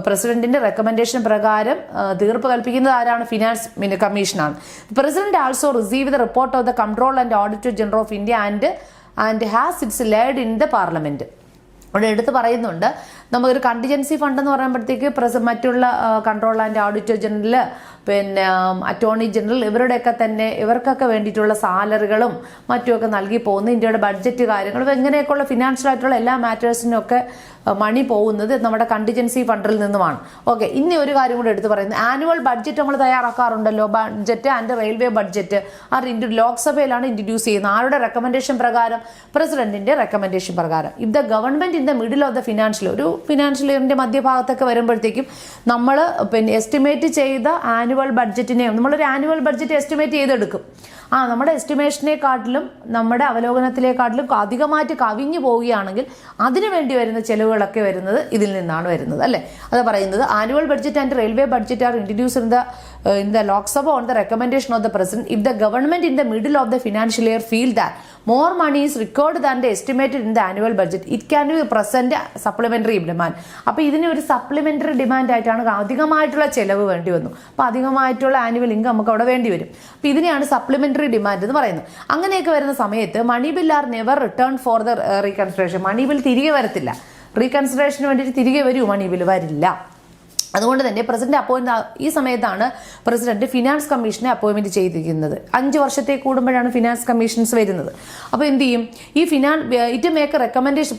പ്രസിഡന്റിന്റെ റെക്കമെൻഡേഷൻ പ്രകാരം തീർപ്പ് കൽപ്പിക്കുന്നത് ആരാണ്? ഫിനാൻസ് കമ്മീഷനാണ്. President also receive the report of the control and auditor general of India and has its laid in the parliament. അവിടെ എടുത്ത് പറയുന്നുണ്ട്, നമുക്കൊരു കണ്ടിജൻസി ഫണ്ട് എന്ന് പറയുമ്പോഴത്തേക്ക് മറ്റുള്ള കൺട്രോൾ ആൻഡ് ഓഡിറ്റർ ജനറൽ, പിന്നെ അറ്റോർണി ജനറൽ, ഇവർക്കൊക്കെ വേണ്ടിയിട്ടുള്ള സാലറികളും മറ്റുമൊക്കെ നൽകി പോകുന്ന ഇന്ത്യയുടെ ബഡ്ജറ്റ് കാര്യങ്ങളും എങ്ങനെയൊക്കെയുള്ള ഫിനാൻഷ്യൽ ആയിട്ടുള്ള എല്ലാ മാറ്റേഴ്സിനൊക്കെ മണി പോകുന്നത് നമ്മുടെ കണ്ടിജൻസി ഫണ്ടിൽ നിന്നുമാണ്. ഓക്കെ, ഇനി ഒരു കാര്യം കൂടെ എടുത്ത് പറയുന്നത്, ആനുവൽ ബഡ്ജറ്റ് നമ്മൾ തയ്യാറാക്കാറുണ്ടല്ലോ. ബഡ്ജറ്റ് ആൻഡ് റെയിൽവേ ബഡ്ജറ്റ് ലോക്സഭയിലാണ് ഇൻട്രൊഡ്യൂസ് ചെയ്യുന്നത്. ആരുടെ റെക്കമെൻഡേഷൻ പ്രകാരം? പ്രസിഡന്റിന്റെ റെക്കമെൻഡേഷൻ പ്രകാരം. If the government in the middle of the financial ഇയറിന്റെ മധ്യഭാഗത്തൊക്കെ വരുമ്പോഴത്തേക്കും നമ്മൾ പിന്നെ എസ്റ്റിമേറ്റ് ചെയ്ത ആനുവൽ ബഡ്ജറ്റിനെ നമ്മളൊരു ആനുവൽ ബഡ്ജറ്റ് എസ്റ്റിമേറ്റ് ചെയ്തെടുക്കും. നമ്മുടെ എസ്റ്റിമേഷനെക്കാട്ടിലും നമ്മുടെ അവലോകനത്തിലേക്കാട്ടിലും അധികമായിട്ട് കവിഞ്ഞു പോവുകയാണെങ്കിൽ അതിനു വേണ്ടി വരുന്ന ചെലവുകളൊക്കെ വരുന്നത് ഇതിൽ നിന്നാണ് വരുന്നത്, അല്ലേ? അത് പറയുന്നത് annual budget and railway budget are introduced in the Lok Sabha on the recommendation of the President. If the government in the middle of the financial year feel that more money is required than the estimated in the annual budget, it can be present a supplementary demand. അപ്പോൾ ഇതിന് ഒരു supplementary demand ആയിട്ടാണ് അധികമായിട്ടുള്ള ചെലവ് വേണ്ടി വന്നു. അപ്പോൾ അധികമായിട്ടുള്ള annual income നമുക്ക് അവിടെ വേണ്ടി വരും. അപ്പോൾ ഇതിനെയാണ് സപ്ലിമെന്ററി ഡിമാൻഡ് എന്ന് പറയുന്നത്. അങ്ങനെയൊക്കെ വരുന്ന സമയത്ത് money bill are never return for the reconsideration. Money bill തിരികെ വരത്തില്ല. റീകൺസിഡറേഷന് വേണ്ടിയിട്ട് തിരികെ വരൂ, മണി ബിൽ വരില്ല. അതുകൊണ്ട് തന്നെ പ്രസിഡന്റ് അപ്പോയിന്റ് ഈ സമയത്താണ് പ്രസിഡന്റ് ഫിനാൻസ് കമ്മീഷനെ അപ്പോയിന്റ്മെന്റ് ചെയ്തിരിക്കുന്നത്. 5 വർഷത്തെ കൂടുമ്പോഴാണ് ഫിനാൻസ് കമ്മീഷൻസ് വരുന്നത്. അപ്പോൾ എന്ത് ചെയ്യും? ഈ ഇറ്റ് മേക്ക് റെക്കമെൻഡേഷൻ,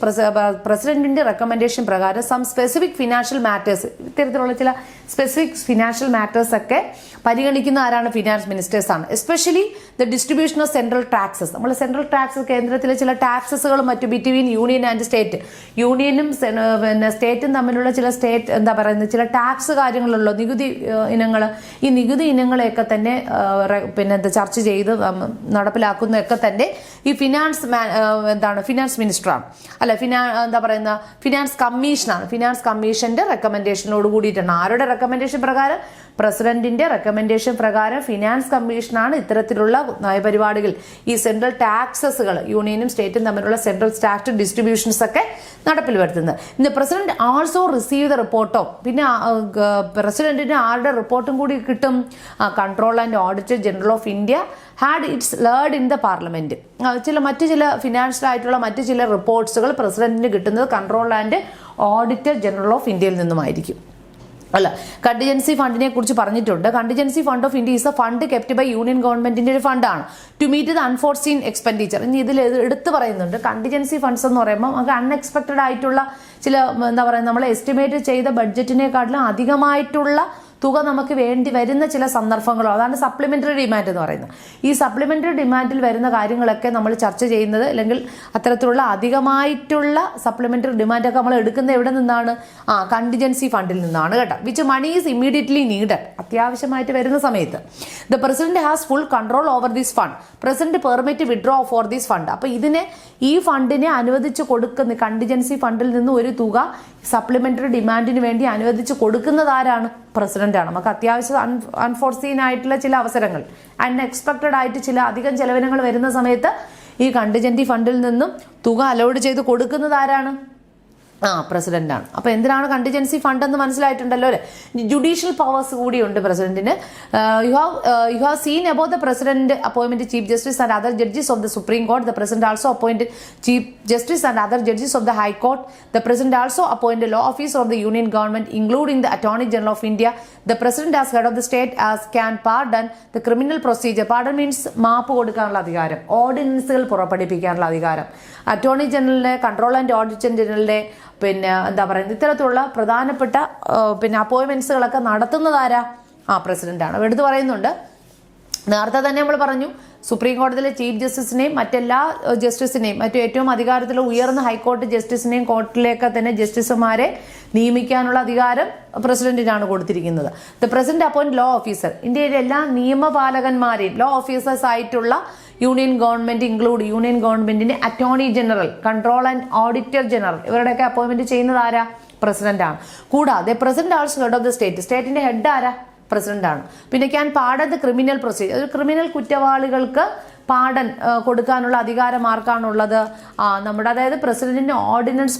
പ്രസിഡന്റിന്റെ റെക്കമെൻഡേഷൻ പ്രകാരം സം സ്പെസിഫിക് ഫിനാൻഷ്യൽ മാറ്റേഴ്സ്, ഇത്തരത്തിലുള്ള ചില സ്പെസിഫിക് ഫിനാൻഷ്യൽ മാറ്റേഴ്സ് ഒക്കെ പരിഗണിക്കുന്ന ആരാണ്? ഫിനാൻസ് മിനിസ്റ്റേഴ്സ് ആണ്. Especially the distribution of central taxes. നമ്മൾ സെൻട്രൽ ടാക്സസ്, കേന്ദ്രത്തിലെ ചില ടാക്സസുകളും മറ്റു ബിറ്റ്വീൻ യൂണിയൻ ആൻഡ് സ്റ്റേറ്റ്, യൂണിയനും പിന്നെ സ്റ്റേറ്റും തമ്മിലുള്ള ചില ചില ടാക്സ് കാര്യങ്ങളുള്ളൂ, നികുതി ഇനങ്ങൾ. ഈ നികുതി ഇനങ്ങളെയൊക്കെ തന്നെ ചർച്ച ചെയ്ത് നടപ്പിലാക്കുന്നതൊക്കെ തന്നെ ഈ ഫിനാൻസ് മിനിസ്റ്ററാണ്, അല്ല ഫിനാൻസ് കമ്മീഷനാണ്. ഫിനാൻസ് കമ്മീഷന്റെ റെക്കമെൻഡേഷനോട് കൂടിയിട്ടാണ്. ആരുടെ റെക്കമെൻഡേഷൻ പ്രകാരം? പ്രസിഡന്റിന്റെ റെക്കമെൻഡേഷൻ പ്രകാരം ഫിനാൻസ് കമ്മീഷനാണ് ഇത്തരത്തിലുള്ള നയപരിപാടികൾ, ഈ സെൻട്രൽ ടാക്സസുകൾ, യൂണിയനും സ്റ്റേറ്റും തമ്മിലുള്ള സെൻട്രൽ ടാക്സ് ഡിസ്ട്രിബ്യൂഷൻസ് ഒക്കെ നടപ്പിൽ വരുത്തുന്നത്. ഇന്ന് പ്രസിഡന്റ് ആൾസോ റിസീവ് ദ റിപ്പോർട്ടോ, പിന്നെ പ്രസിഡന്റിന് ആരുടെ റിപ്പോർട്ടും കൂടി കിട്ടും? Control and auditor general of India had its laid in the parliament. മറ്റു ചില ഫിനാൻഷ്യൽ ആയിട്ടുള്ള മറ്റു ചില റിപ്പോർട്ട്സുകൾ പ്രസിഡന്റിന് കിട്ടുന്നത് control and auditor general of ഇന്ത്യയിൽ നിന്നുമായിരിക്കും. അല്ല, കണ്ടിജൻസി ഫണ്ടിനെ കുറിച്ച് പറഞ്ഞിട്ടുണ്ട്. Contingency fund of India is a fund kept by union ഗവൺമെന്റിന്റെ ഒരു ഫണ്ടാണ് to meet the unforeseen expenditure. ഇനി ഇതിൽ എടുത്ത് പറയുന്നുണ്ട്, കണ്ടിജൻസി ഫണ്ട്സ് എന്ന് പറയുമ്പോൾ നമുക്ക് അൺഎക്സ്പെക്റ്റഡ് ആയിട്ടുള്ള ചില നമ്മൾ എസ്റ്റിമേറ്റ് ചെയ്ത ബഡ്ജറ്റിനെക്കാട്ടിലും അധികമായിട്ടുള്ള തുക നമുക്ക് വേണ്ടി വരുന്ന ചില സന്ദർഭങ്ങളോ, അതാണ് സപ്ലിമെന്ററി ഡിമാൻഡ് എന്ന് പറയുന്നത്. ഈ സപ്ലിമെന്ററി ഡിമാൻഡിൽ വരുന്ന കാര്യങ്ങളൊക്കെ നമ്മൾ ചർച്ച ചെയ്യുന്നത്, അല്ലെങ്കിൽ അത്തരത്തിലുള്ള അധികമായിട്ടുള്ള സപ്ലിമെന്ററി ഡിമാൻഡൊക്കെ നമ്മൾ എടുക്കുന്നത് എവിടെ നിന്നാണ്? കണ്ടിജൻസി ഫണ്ടിൽ നിന്നാണ് കേട്ടോ. Which money is immediately needed, അത്യാവശ്യമായിട്ട് വരുന്ന സമയത്ത്. The president has full control over this fund. President permit withdraw for this fund. അപ്പോൾ ഈ ഫണ്ടിനെ അനുവദിച്ച് കൊടുക്കുന്ന കണ്ടിജൻസി ഫണ്ടിൽ നിന്ന് ഒരു തുക സപ്ലിമെന്ററി ഡിമാൻഡിന് വേണ്ടി അനുവദിച്ച് കൊടുക്കുന്നത് ആരാണ്? പ്രസിഡന്റാണ്. നമുക്ക് അത്യാവശ്യം അൺഫോർസീൻ ആയിട്ടുള്ള ചില അവസരങ്ങൾ, അൺഎക്സ്പെക്റ്റഡ് ആയിട്ട് ചില അധികം ചെലവിനങ്ങൾ വരുന്ന സമയത്ത് ഈ കണ്ടിജൻസി ഫണ്ടിൽ നിന്നും തുക അലോഡ് ചെയ്ത് കൊടുക്കുന്നത് ആരാണ്? പ്രസിഡന്റാണ്. അപ്പൊ എന്തിനാണ് കണ്ടിജൻസി ഫണ്ട് എന്ന് മനസ്സിലായിട്ടുണ്ടല്ലോ അല്ലെ. ജുഡീഷ്യൽ പവേഴ്സ് കൂടിയുണ്ട് പ്രസിഡന്റിന്. You have seen about the president appointment chief justice and other judges of the supreme court. The president also appointed chief justice and other judges of the high court. The president also appointed law officer of the union government including the attorney general of India. The president as head of the state as can pardon the criminal procedure. Pardon means മാപ്പ് കൊടുക്കാനുള്ള അധികാരം, ഓർഡിനൻസുകൾ പുറപ്പെടുവിക്കാനുള്ള അധികാരം. Attorney ജനറലിന്റെ, control and auditor ജനറലിന്റെ, പിന്നെ എന്താ പറയുന്നത്, ഇത്തരത്തിലുള്ള പ്രധാനപ്പെട്ട അപ്പോയിന്റ്മെന്റ്സുകളൊക്കെ നടത്തുന്നത് ആരാ? പ്രസിഡന്റാണ്. എടുത്തു പറയുന്നുണ്ട്. നേരത്തെ തന്നെ നമ്മൾ പറഞ്ഞു, സുപ്രീം കോടതിയിലെ ചീഫ് ജസ്റ്റിസിനെയും മറ്റെല്ലാ ജസ്റ്റിസിനെയും ഏറ്റവും അധികാരത്തിൽ ഉയർന്ന ഹൈക്കോടതി ജസ്റ്റിസിനെയും കോർട്ടിലേക്ക് തന്നെ ജസ്റ്റിസുമാരെ നിയമിക്കാനുള്ള അധികാരം പ്രസിഡന്റിനാണ് കൊടുത്തിരിക്കുന്നത്. The president appoint law officer. ഇന്ത്യയിലെ എല്ലാ നിയമപാലകന്മാരെയും ലോ ഓഫീസേഴ്സ് ആയിട്ടുള്ള യൂണിയൻ ഗവൺമെന്റ് യൂണിയൻ ഗവൺമെന്റിന്റെ attorney general, control and auditor general, ഇവരുടെയൊക്കെ അപ്പോയിന്റ്മെന്റ് ചെയ്യുന്നത് ആരാ? പ്രസിഡന്റ് ആണ്. കൂടാതെ president also head of the state. സ്റ്റേറ്റിന്റെ ഹെഡ് ആരാ? പ്രസിഡന്റ് ആണ്. പിന്നെ can pardon the criminal procedure. ഒരു ക്രിമിനൽ കുറ്റവാളികൾക്ക് പാർഡൺ കൊടുക്കാനുള്ള അധികാരം ആർക്കാണുള്ളത്? നമ്മുടെ, അതായത് പ്രസിഡന്റിന്റെ ഓർഡിനൻസ്